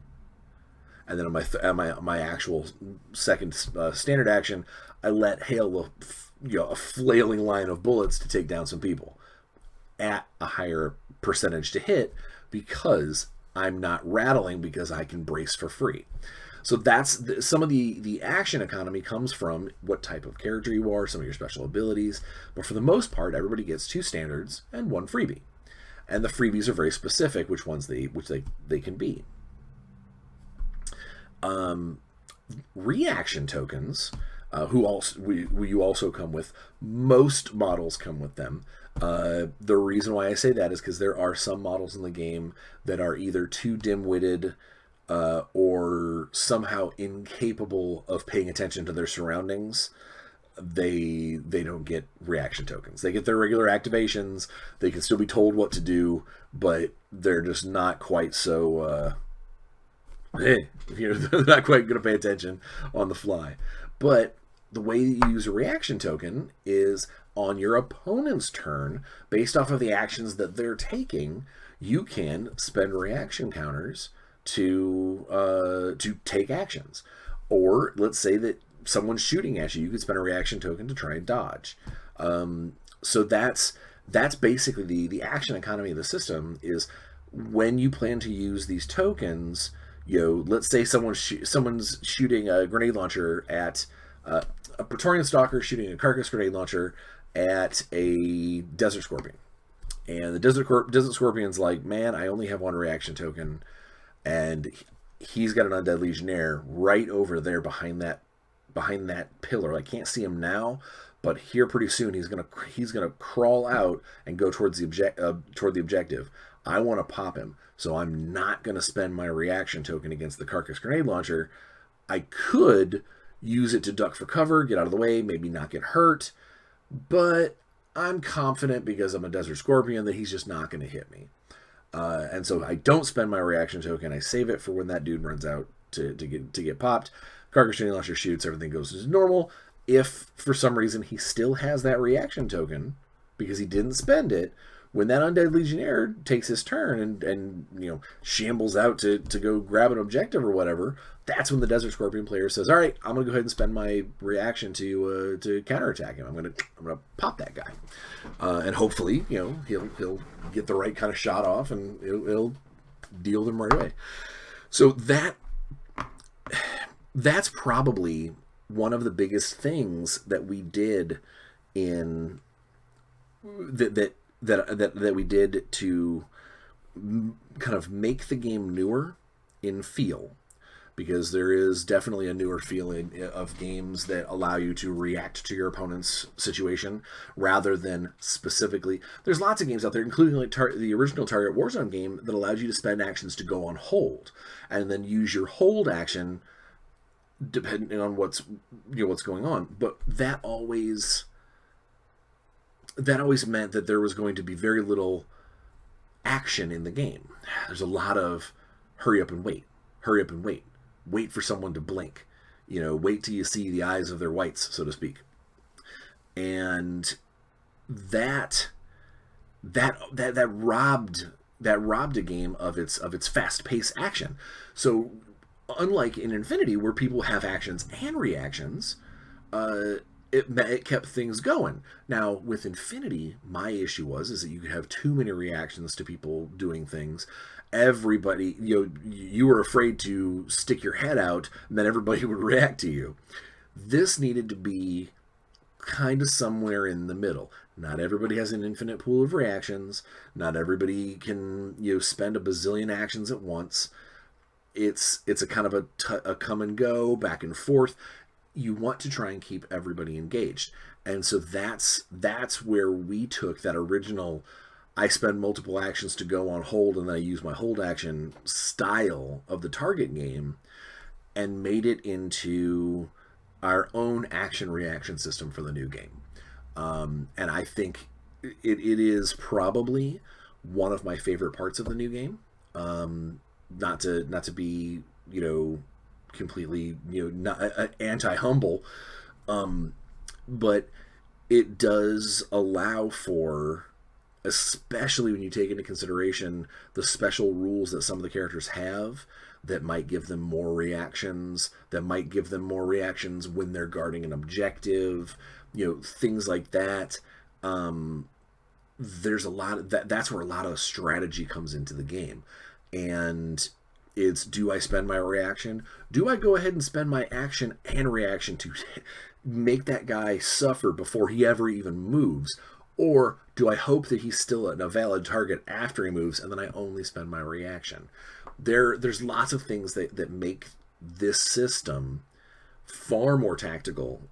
And then on my actual second standard action, I let hail a flailing line of bullets to take down some people at a higher percentage to hit because I'm not rattling because I can brace for free. So that's some of the action economy comes from what type of character you are, some of your special abilities. But for the most part, everybody gets 2 standards and 1 freebie. And the freebies are very specific which ones they can be. Reaction tokens, you also come with. Most models come with them. The reason why I say that is because there are some models in the game that are either too dim-witted or somehow incapable of paying attention to their surroundings. They don't get reaction tokens. They get their regular activations. They can still be told what to do, but they're just not quite so they're not quite going to pay attention on the fly. But the way that you use a reaction token is on your opponent's turn, based off of the actions that they're taking, you can spend reaction counters to take actions. Or let's say that someone's shooting at you, you could spend a reaction token to try and dodge. So that's basically the action economy of the system. Is when you plan to use these tokens, let's say someone's shooting a grenade launcher at a Praetorian Stalker shooting a carcass grenade launcher at a Desert Scorpion. And the Desert Scorpion's like, man, I only have 1 reaction token, and he's got an Undead Legionnaire right over there behind that pillar. I can't see him now, but here pretty soon he's gonna crawl out and go towards the objective. I want to pop him, so I'm not going to spend my reaction token against the carcass grenade launcher. I could use it to duck for cover, get out of the way, maybe not get hurt, but I'm confident because I'm a Desert Scorpion that he's just not going to hit me. And so I don't spend my reaction token. I save it for when that dude runs out to get popped. Carcass grenade launcher shoots, everything goes as normal. If for some reason he still has that reaction token because he didn't spend it, when that Undead Legionnaire takes his turn and shambles out to go grab an objective or whatever, that's when the Desert Scorpion player says, all right, I'm going to go ahead and spend my reaction to counterattack him. I'm going to pop that guy. And hopefully, he'll get the right kind of shot off and it'll deal them right away. So that's probably one of the biggest things that we did in that we did to kind of make the game newer in feel, because there is definitely a newer feeling of games that allow you to react to your opponent's situation rather than specifically. There's lots of games out there, including like the original Target Warzone game, that allowed you to spend actions to go on hold and then use your hold action depending on what's going on. But that always meant that there was going to be very little action in the game. There's a lot of hurry up and wait, wait for someone to blink, wait till you see the eyes of their whites, so to speak. And that robbed a game of its fast-paced action. So unlike in Infinity, where people have actions and reactions, it kept things going. Now, with Infinity, my issue is that you could have too many reactions to people doing things. Everybody, you were afraid to stick your head out, and then everybody would react to you. This needed to be kind of somewhere in the middle. Not everybody has an infinite pool of reactions. Not everybody can, spend a bazillion actions at once. It's a kind of a come and go, back and forth. You want to try and keep everybody engaged. And so that's where we took that original, I spend multiple actions to go on hold and then I use my hold action style of the Target game and made it into our own action reaction system for the new game. And I think it is probably one of my favorite parts of the new game. Not to be, completely, not anti-humble, but it does allow for, especially when you take into consideration the special rules that some of the characters have that might give them more reactions, when they're guarding an objective, things like that. There's a lot of that's where a lot of strategy comes into the game. And it's, do I spend my reaction? Do I go ahead and spend my action and reaction to make that guy suffer before he ever even moves? Or do I hope that he's still a valid target after he moves, and then I only spend my reaction? There's lots of things that make this system far more tactical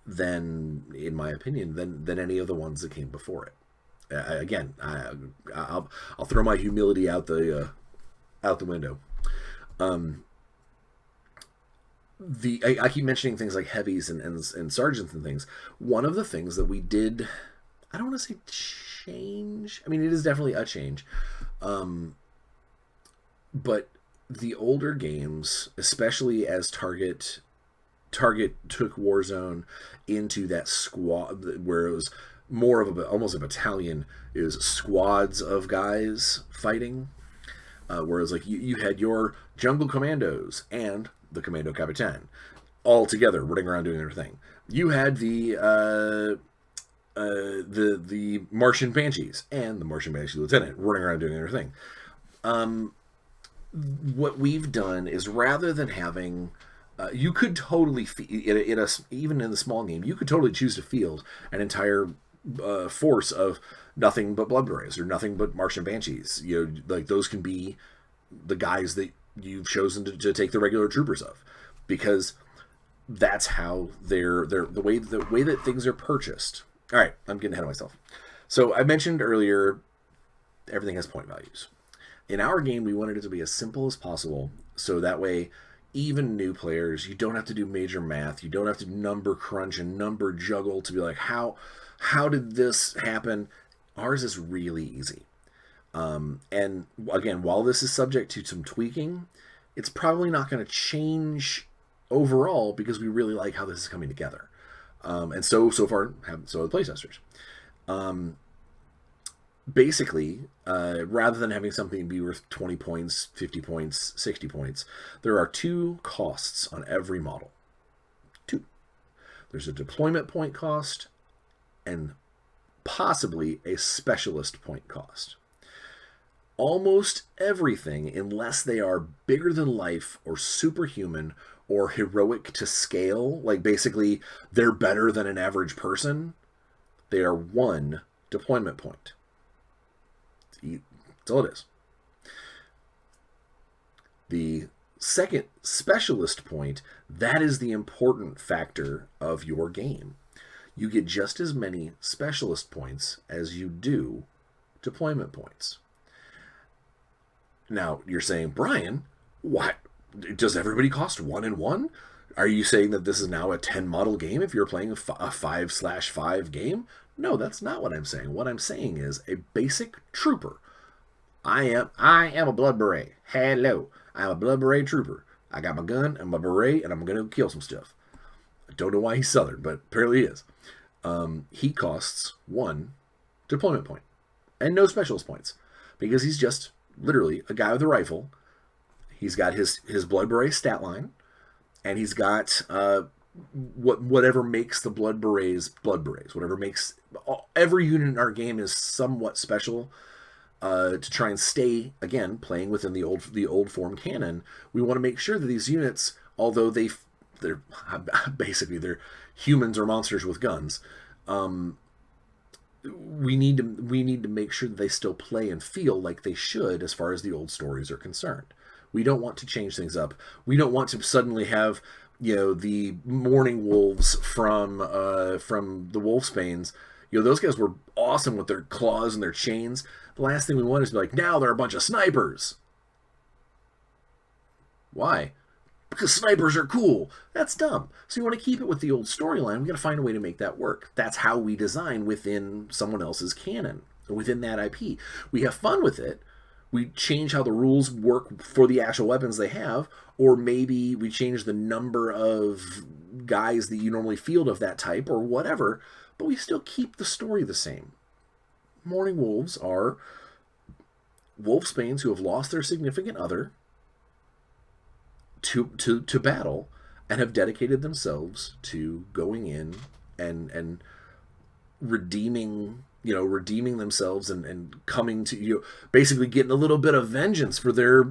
than, in my opinion, than any of the ones that came before it. Again, I'll throw my humility out the window. I keep mentioning things like heavies and sergeants and things. One of the things that we did, I don't want to say change. I mean, it is definitely a change. But the older games, especially as Target took Warzone into that squad, where it was more of almost a battalion, is squads of guys fighting. Whereas like you had your jungle commandos and the Commando Capitan all together running around doing their thing. You had the Martian Banshees and the Martian Banshee Lieutenant running around doing their thing. What we've done is, rather than having, you could totally even in the small game, you could totally choose to field an entire force of nothing but Blood Berets or nothing but Martian Banshees. Like those can be the guys that you've chosen to take the regular troopers of, because that's how they're the way that things are purchased. All right, I'm getting ahead of myself. So I mentioned earlier everything has point values. In our game, we wanted it to be as simple as possible, so that way, even new players, you don't have to do major math. You don't have to number crunch and number juggle to be like, how did this happen? Ours is really easy. And again, while this is subject to some tweaking, it's probably not going to change overall because we really like how this is coming together. And so far, so are the playtesters. Basically, rather than having something be worth 20 points, 50 points, 60 points, there are 2 costs on every model. 2. There's a deployment point cost and possibly a specialist point cost. Almost everything, unless they are bigger than life or superhuman or heroic to scale, like basically they're better than an average person, they are 1 deployment point. That's all it is. The second specialist point, that is the important factor of your game. You get just as many specialist points as you do deployment points. Now, you're saying, Bryan, what? Does everybody cost 1 and 1? Are you saying that this is now a 10 model game if you're playing a 5/5 game? No, that's not what I'm saying. What I'm saying is a basic trooper. I am a blood beret. Hello. I'm a blood beret trooper. I got my gun and my beret, and I'm going to kill some stuff. I don't know why he's Southern, but apparently he is. He costs 1 deployment point and no specialist points because he's just literally a guy with a rifle. He's got his blood beret stat line, and he's got whatever makes the blood berets. Whatever makes every unit in our game is somewhat special. To try and stay, again, playing within the old form canon, we want to make sure that these units, although they're basically they're humans or monsters with guns, we need to make sure that they still play and feel like they should as far as the old stories are concerned. We don't want to change things up. We don't want to suddenly have, the Morning Wolves from the Wolfsbanes. Those guys were awesome with their claws and their chains. The last thing we want is to be like, now they're a bunch of snipers. Why? Because snipers are cool. That's dumb. So you want to keep it with the old storyline. We got to find a way to make that work. That's how we design within someone else's canon, within that IP. We have fun with it. We change how the rules work for the actual weapons they have, or maybe we change the number of guys that you normally field of that type, or whatever, but we still keep the story the same. Morning Wolves are Wolfsbanes who have lost their significant other to battle and have dedicated themselves to going in and redeeming themselves and coming to, basically getting a little bit of vengeance for their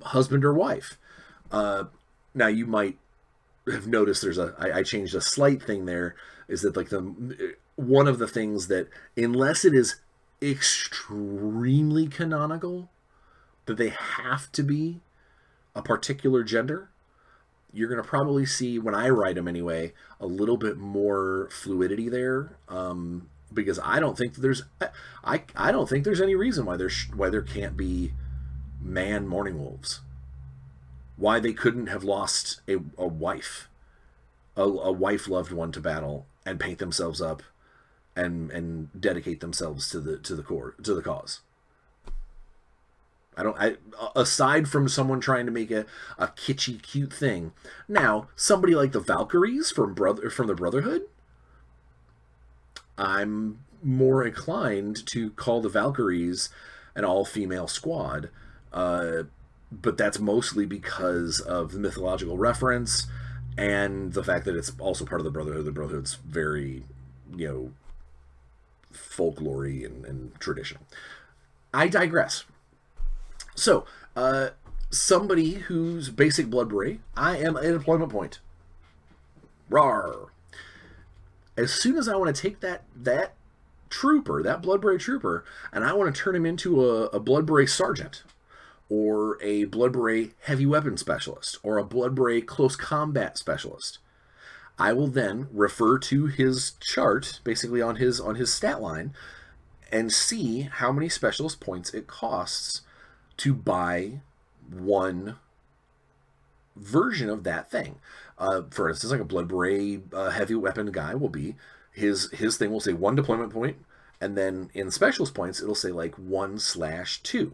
husband or wife. Now you might have noticed I changed a slight thing there, is that like one of the things that, unless it is extremely canonical that they have to be a particular gender, you're going to probably see, when I write them anyway, a little bit more fluidity there, because I don't think there's any reason why there can't be man Morning Wolves. Why they couldn't have lost a wife, a wife loved one to battle, and paint themselves up and dedicate themselves to the cause. Aside from someone trying to make a kitschy, cute thing. Now, somebody like the Valkyries from the Brotherhood, I'm more inclined to call the Valkyries an all-female squad, but that's mostly because of the mythological reference and the fact that it's also part of the Brotherhood. The Brotherhood's very, folklore-y and traditional. I digress. So, somebody who's basic blood beret, I am a deployment point. Rawr. As soon as I want to take that trooper, that blood beret trooper, and I want to turn him into a blood beret sergeant, or a blood beret heavy weapon specialist, or a blood beret close combat specialist, I will then refer to his chart, basically on his stat line, and see how many specialist points it costs to buy one version of that thing. For instance, like a Blood Beret heavy weapon guy will be, his thing will say 1 deployment point, and then in specialist points it'll say like 1/2.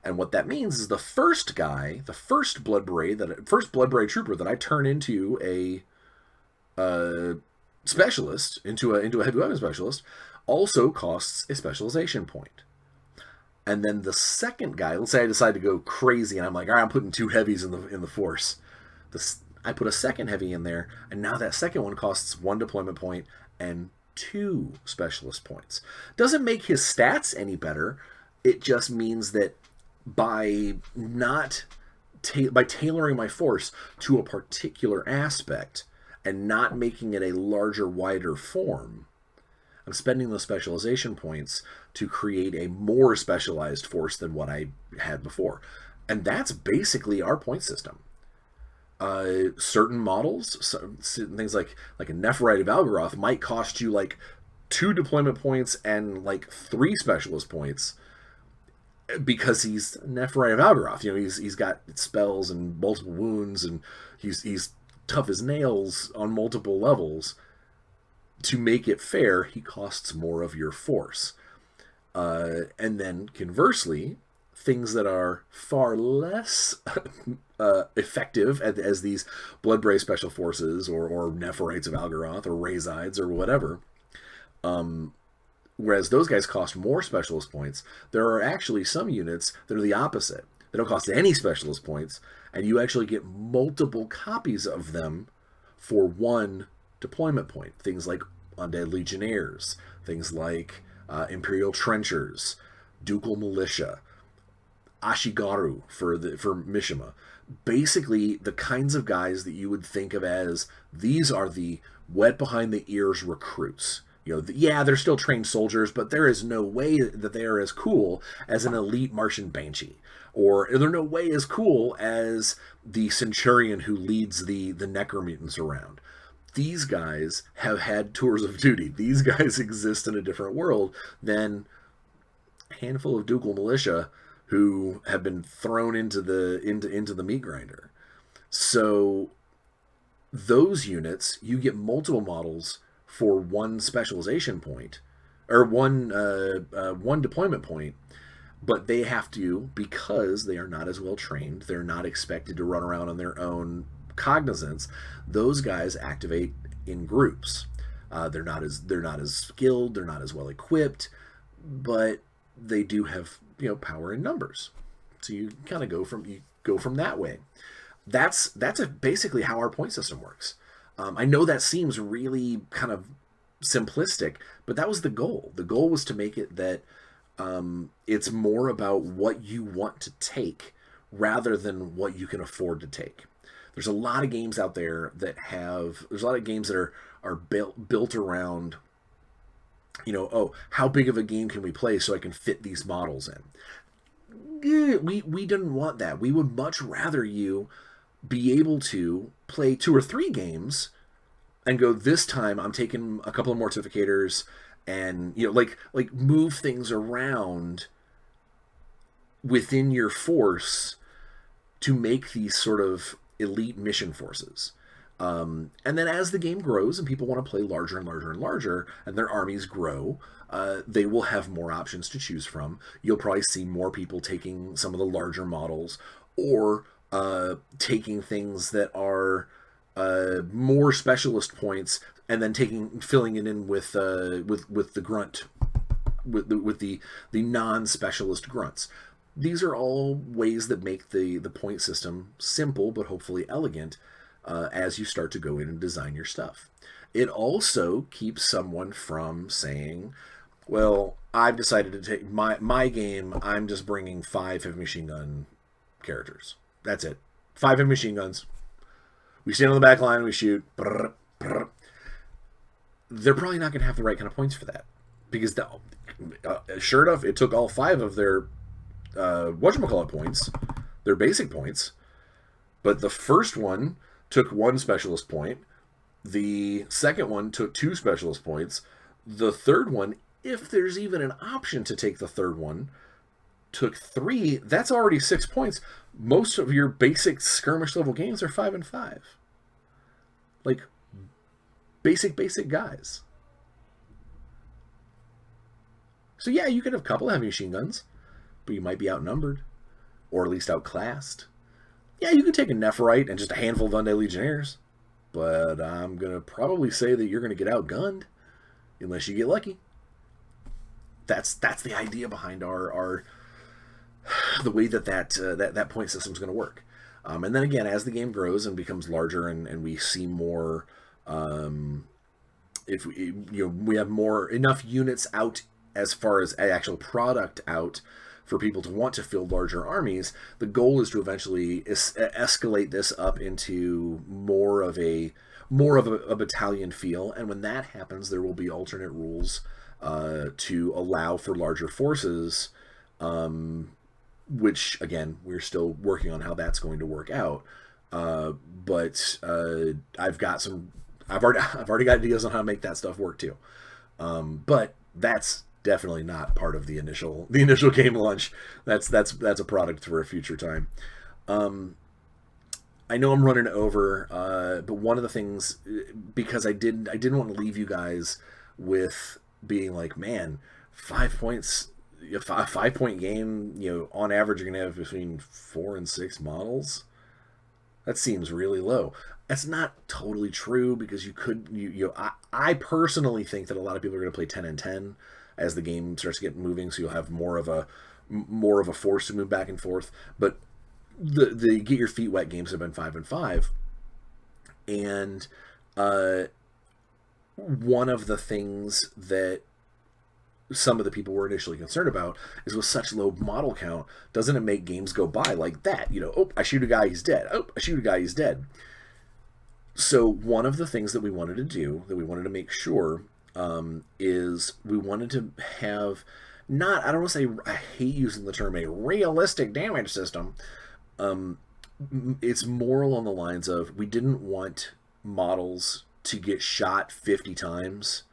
And what that means is the first guy, the first Blood Beret trooper that I turn into a specialist, into a heavy weapon specialist, also costs a specialization point. And then the second guy, let's say I decide to go crazy and I'm like, all right, I'm putting 2 heavies in the force. I put a second heavy in there, and now that second one costs 1 deployment point and 2 specialist points. Doesn't make his stats any better. It just means that by tailoring my force to a particular aspect and not making it a larger, wider form, I'm spending those specialization points to create a more specialized force than what I had before. And that's basically our point system. Certain models, things like a Nephrite of Algaroth might cost you like 2 deployment points and like 3 specialist points, because he's Nephrite of Algaroth. You know, he's got spells and multiple wounds, and he's tough as nails on multiple levels. To make it fair, he costs more of your force. And then conversely, things that are far less effective as these Blood Bray special forces or Nephrites of Algaroth or Razides or whatever, whereas those guys cost more specialist points, there are actually some units that are the opposite. They don't cost any specialist points, and you actually get multiple copies of them for 1 deployment point. Things like Undead Legionnaires, things like Imperial Trenchers, Ducal Militia, Ashigaru for Mishima. Basically, the kinds of guys that you would think of as, these are the wet behind the ears recruits. You know, yeah, they're still trained soldiers, but there is no way that they are as cool as an elite Martian Banshee. Or they're no way as cool as the Centurion who leads the Necromutants around. These guys have had tours of duty. These guys exist in a different world than a handful of Ducal Militia who have been thrown into the meat grinder. So those units, you get multiple models for 1 specialization point, or one deployment point, but they have to, because they are not as well trained, they're not expected to run around on their own cognizance. Those guys activate in groups. They're not as skilled, they're not as well equipped, but they do have, you know, power in numbers. So you kind of go from that way. That's basically how our point system works. I know that seems really kind of simplistic, but that was the goal. The goal was to make it that it's more about what you want to take rather than what you can afford to take. There's a lot of games out there that there's a lot of games that are built around, you know, oh, how big of a game can we play so I can fit these models in? We didn't want that. We would much rather you be able to play 2 or 3 games and go, this time I'm taking a couple of mortificators, and, you know, like move things around within your force to make these sort of elite mission forces. And then as the game grows and people want to play larger and larger and larger, and their armies grow, they will have more options to choose from. You'll probably see more people taking some of the larger models, or taking things that are more specialist points, and then filling it in with the grunt, with the non-specialist grunts. These are all ways that make the point system simple, but hopefully elegant, as you start to go in and design your stuff. It also keeps someone from saying, well, I've decided to take my game, I'm just bringing 5 heavy machine gun characters. That's it. 5 heavy machine guns. We stand on the back line, we shoot. Brr, brr. They're probably not going to have the right kind of points for that. Because, sure enough, it took all 5 of their whatchamacallit points, their basic points, but the first one took 1 specialist point, the second one took 2 specialist points, the third one if there's even an option to take the third one, took 3, that's already 6 points. Most of your basic skirmish level games are 5 and 5. Like, basic guys. So yeah, you could have a couple of heavy machine guns, but you might be outnumbered, or at least outclassed. Yeah, you could take a Nephirite and just a handful of Undead Legionnaires, but I'm going to probably say that you're going to get outgunned, unless you get lucky. That's the idea behind our the way that point system is going to work. And then again, as the game grows and becomes larger, and we see more, if we have enough units out as far as actual product out for people to want to field larger armies, the goal is to eventually escalate this up into more of a battalion feel. And when that happens, there will be alternate rules to allow for larger forces, which again, we're still working on how that's going to work out. But I've already got ideas on how to make that stuff work too. But that's definitely not part of the initial game launch. That's a product for a future time. I know I'm running over, but one of the things, because I didn't want to leave you guys with being like, man, 5 points, a 5-point game, on average you're gonna have between 4 and 6 models. That seems really low. That's not totally true, because I personally think that a lot of people are going to play 10 and 10 as the game starts to get moving, so you'll have more of a force to move back and forth. But the get your feet wet games have been 5 and 5, and one of the things that some of the people were initially concerned about is, with such low model count, doesn't it make games go by like that? Oh, I shoot a guy, he's dead. Oh, I shoot a guy, he's dead. So one of the things that we wanted to do, that we wanted to make sure, is we wanted to have I don't want to say, I hate using the term, a realistic damage system. It's more along the lines of, we didn't want models to get shot 50 times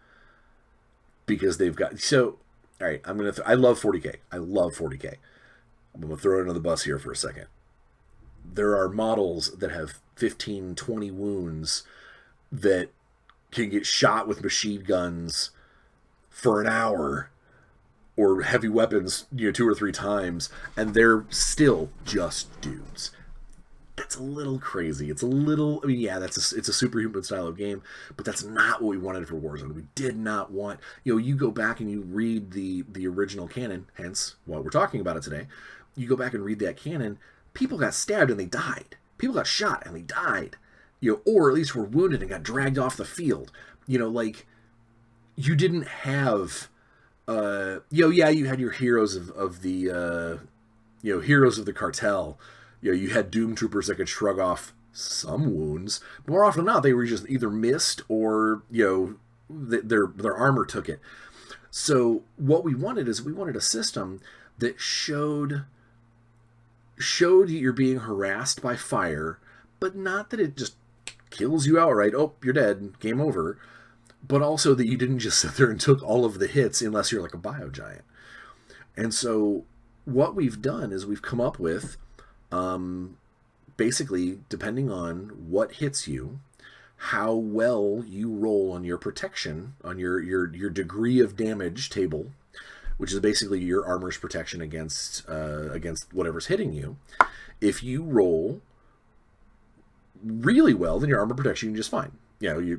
because they've got... So, all right, I love 40k. I love 40k. I'm going to throw it under the bus here for a second. There are models that have 15, 20 wounds that can get shot with machine guns for an hour, or heavy weapons, 2 or 3 times, and they're still just dudes. That's a little crazy. It's a little... I mean, yeah, it's a superhuman style of game, but that's not what we wanted for Warzone. We did not want... you go back and you read the original canon, hence why we're talking about it today. You go back and read that canon, people got stabbed and they died. People got shot and they died. Or at least were wounded and got dragged off the field. Like, you didn't have... yeah, you had your heroes of the... heroes of the cartel. You had Doom Troopers that could shrug off some wounds. More often than not, they were just either missed or, their armor took it. So what we wanted is, we wanted a system that showed you're being harassed by fire, but not that it just kills you outright. Oh, you're dead, game over. But also that you didn't just sit there and took all of the hits, unless you're like a biogiant. And so what we've done is, we've come up with... basically, depending on what hits you, how well you roll on your protection, on your degree of damage table, which is basically your armor's protection against whatever's hitting you. If you roll really well, then your armor protects you just fine. Bing,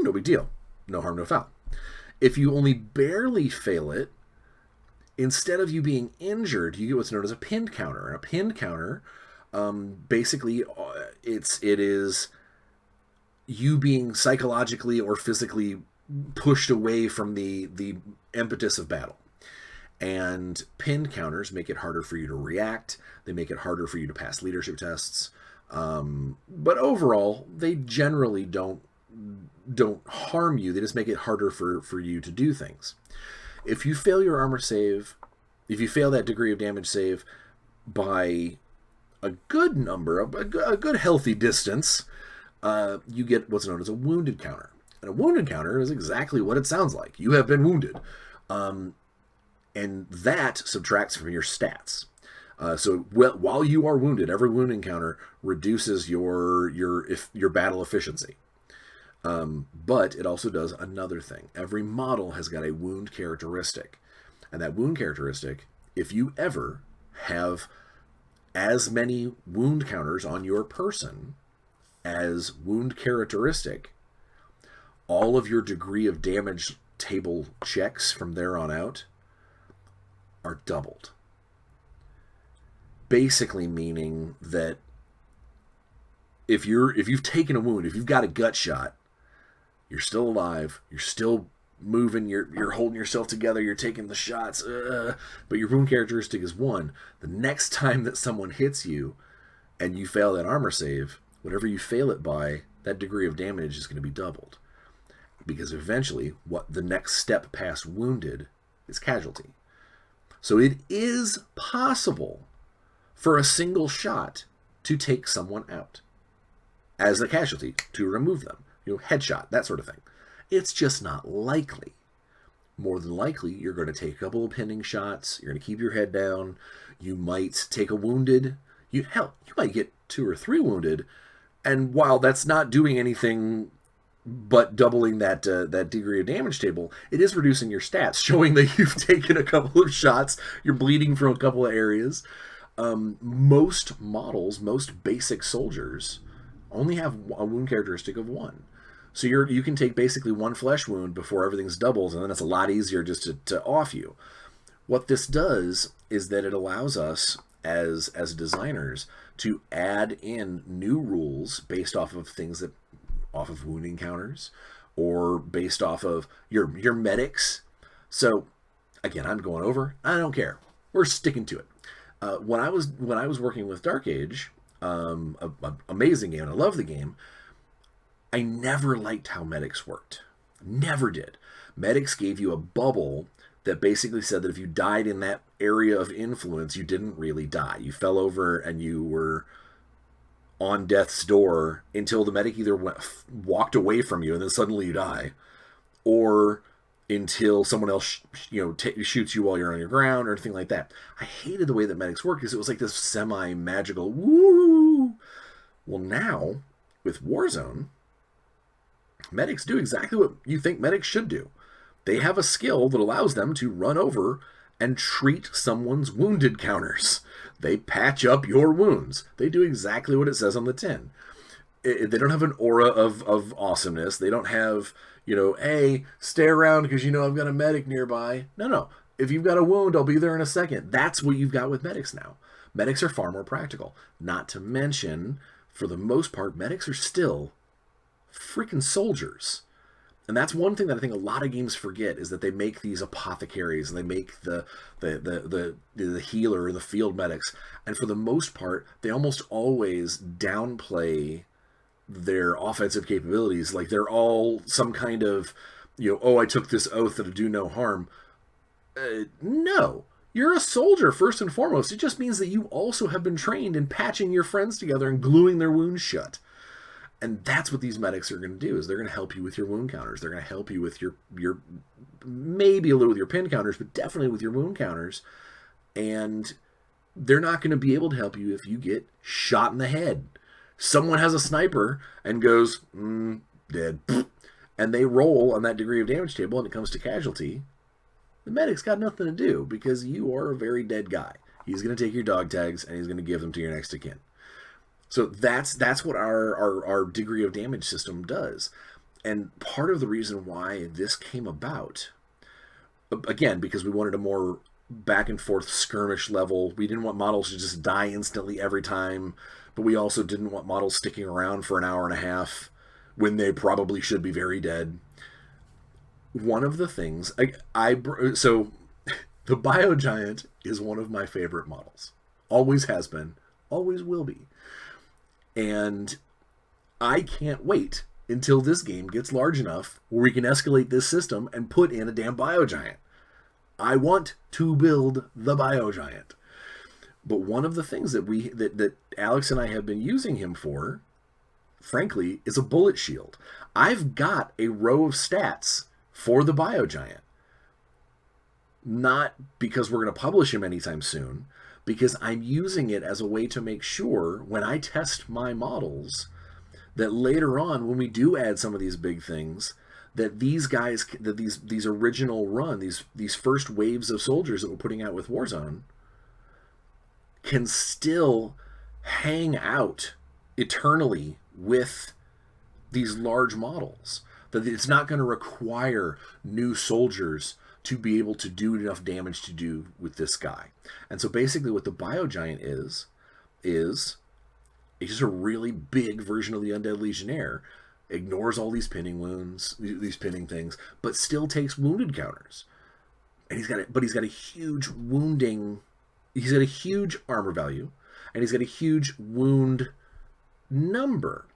no big deal, no harm, no foul. If you only barely fail it, instead of you being injured, you get what's known as a pinned counter. And a pinned counter, basically, it is you being psychologically or physically pushed away from the impetus of battle. And pinned counters make it harder for you to react. They make it harder for you to pass leadership tests. But overall, they generally don't harm you. They just make it harder for you to do things. If you fail your armor save, if you fail that degree of damage save by a good number, a good healthy distance, you get what's known as a wounded counter. And a wound encounter is exactly what it sounds like. You have been wounded. And that subtracts from your stats. So while you are wounded, every wound encounter reduces your battle efficiency. But it also does another thing. Every model has got a wound characteristic. And that wound characteristic, if you ever have as many wound counters on your person as wound characteristic, all of your degree of damage table checks from there on out are doubled. Basically meaning that if you've taken a wound, if you've got a gut shot, you're still alive, you're still moving, you're holding yourself together, you're taking the shots, but your wound characteristic is 1. The next time that someone hits you and you fail that armor save, whatever you fail it by, that degree of damage is going to be doubled. Because eventually, what the next step past wounded is casualty. So it is possible for a single shot to take someone out as a casualty, to remove them. Headshot, that sort of thing. It's just not likely. More than likely, you're going to take a couple of pinning shots, you're going to keep your head down, you might take a wounded, you might get 2 or 3 wounded, and while that's not doing anything but doubling that degree of damage table, it is reducing your stats, showing that you've taken a couple of shots, you're bleeding from a couple of areas. Most models, most basic soldiers, only have a wound characteristic of 1. So you can take basically 1 flesh wound before everything's doubles, and then it's a lot easier just to off you. What this does is that it allows us as designers to add in new rules based off of wound encounters, or based off of your medics. So again, I'm going over. I don't care. We're sticking to it. When I was working with Dark Age, amazing game, and I love the game, I never liked how medics worked. Never did. Medics gave you a bubble that basically said that if you died in that area of influence, you didn't really die. You fell over and you were on death's door until the medic either walked away from you and then suddenly you die, or until someone else shoots you while you're on your ground or anything like that. I hated the way that medics worked because it was like this semi-magical woo. Well, now with Warzone, medics do exactly what you think medics should do. They have a skill that allows them to run over and treat someone's wounded counters. They patch up your wounds. They do exactly what it says on the tin. They don't have an aura of awesomeness. They don't have, hey, stay around because I've got a medic nearby. No. If you've got a wound, I'll be there in a second. That's what you've got with medics now. Medics are far more practical. Not to mention, for the most part, medics are still freaking soldiers. And that's one thing that I think a lot of games forget, is that they make these apothecaries and they make the healer and the field medics, and for the most part they almost always downplay their offensive capabilities. Like they're all some kind of I took this oath that'll do no harm. No, you're a soldier first and foremost. It just means that you also have been trained in patching your friends together and gluing their wounds shut. And that's what these medics are going to do, is they're going to help you with your wound counters. They're going to help you with your maybe a little with your pin counters, but definitely with your wound counters. And they're not going to be able to help you if you get shot in the head. Someone has a sniper and goes, dead. And they roll on that degree of damage table and it comes to casualty. The medic's got nothing to do because you are a very dead guy. He's going to take your dog tags and he's going to give them to your next of kin. So that's what our degree of damage system does. And part of the reason why this came about, again, because we wanted a more back and forth skirmish level. We didn't want models to just die instantly every time, but we also didn't want models sticking around for an hour and a half when they probably should be very dead. One of the things, so the Biogiant is one of my favorite models. Always has been, always will be. And I can't wait until this game gets large enough where we can escalate this system and put in a damn Biogiant. I want to build the Biogiant. But one of the things that Alex and I have been using him for frankly, is a bullet shield. I've got a row of stats for the Biogiant. Not because we're going to publish him anytime soon, because I'm using it as a way to make sure when I test my models that later on, when we do add some of these big things, that these guys, that these original run, these first waves of soldiers that we're putting out with Warzone, can still hang out eternally with these large models. That it's not going to require new soldiers to be able to do enough damage to do with this guy. And so basically what the Biogiant is it's just a really big version of the Undead Legionnaire. Ignores all these pinning wounds, these pinning things, but still takes wounded counters. And he's got a huge wounding, he's got a huge armor value, and he's got a huge wound number.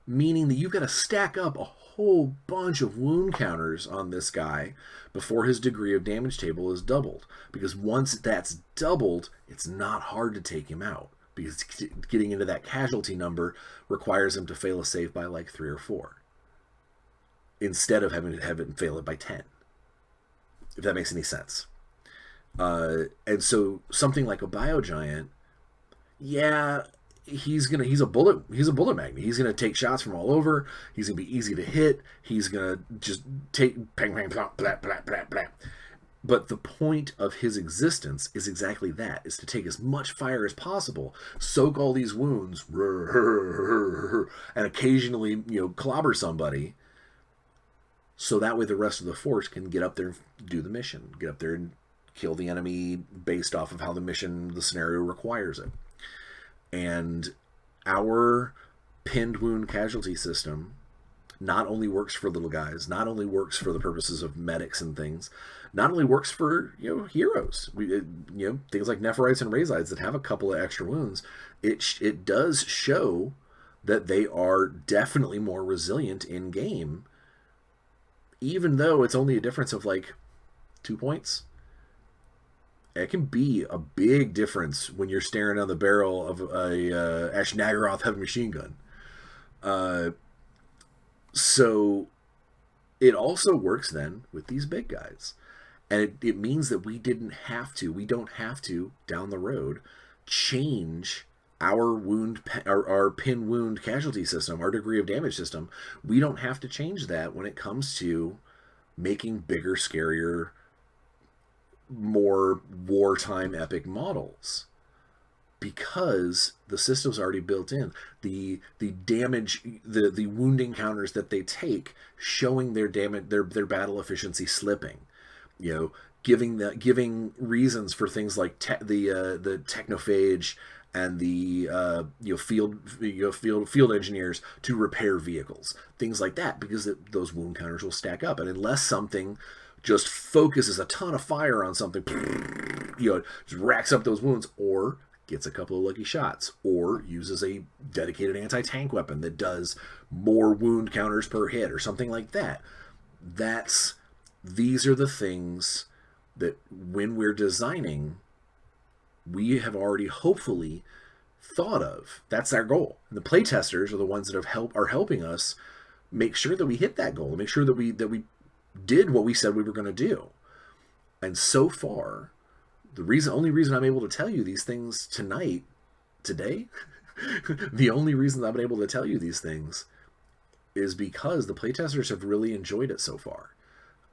Meaning that you've got to stack up a whole bunch of wound counters on this guy before his degree of damage table is doubled. Because once that's doubled, it's not hard to take him out. Because getting into that casualty number requires him to fail a save by like 3 or 4. Instead of having to have it fail it by 10. If that makes any sense. And so something like a Biogiant, yeah, he's a bullet magnet. He's gonna take shots from all over. He's gonna be easy to hit. He's gonna just take bang bang blah blah blah blah blah. But the point of his existence is exactly that, is to take as much fire as possible, soak all these wounds, and occasionally, clobber somebody, so that way the rest of the force can get up there and do the mission. Get up there and kill the enemy based off of how the scenario requires it. And our pinned wound casualty system not only works for little guys, not only works for the purposes of medics and things, not only works for heroes. Things like Nephrites and Razites that have a couple of extra wounds. It does show that they are definitely more resilient in game, even though it's only a difference of like 2 points. It can be a big difference when you're staring down the barrel of a Ash Nagaroth heavy machine gun. So it also works then with these big guys. And it means that we don't have to, down the road, change our pin wound casualty system, our degree of damage system. We don't have to change that when it comes to making bigger, scarier, more wartime epic models, because the system's already built in. The damage, the wounding counters that they take, showing their damage, their battle efficiency slipping, giving reasons for things like the technophage and the field engineers to repair vehicles, things like that, because those wound counters will stack up. And unless something just focuses a ton of fire on something, just racks up those wounds, or gets a couple of lucky shots, or uses a dedicated anti-tank weapon that does more wound counters per hit, or something like that. These are the things that, when we're designing, we have already hopefully thought of. That's our goal. And the playtesters are the ones that are helping us make sure that we hit that goal, and make sure that we did what we said we were going to do. And so far, only reason I'm able to tell you these things today, the only reason I've been able to tell you these things is because the playtesters have really enjoyed it so far.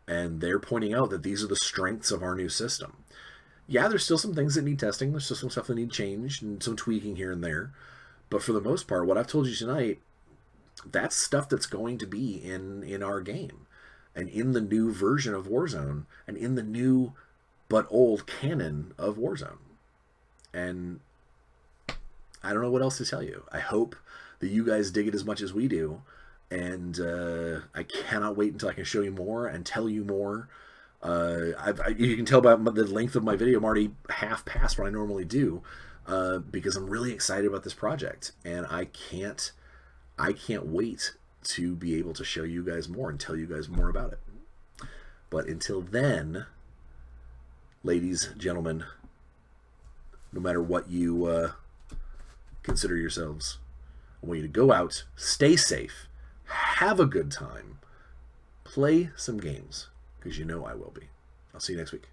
And they're pointing out that these are the strengths of our new system. Yeah, there's still some things that need testing. There's still some stuff that need changed and some tweaking here and there. But for the most part, what I've told you tonight, that's stuff that's going to be in our game. And in the new version of Warzone, and in the new but old canon of Warzone. And I don't know what else to tell you. I hope that you guys dig it as much as we do. And I cannot wait until I can show you more and tell you more. You can tell by the length of my video, I'm already half past what I normally do, because I'm really excited about this project. And I can't wait to be able to show you guys more and tell you guys more about it. But until then, ladies, gentlemen, no matter what you consider yourselves, I want you to go out, stay safe, have a good time, play some games, because you know I will be. I'll see you next week.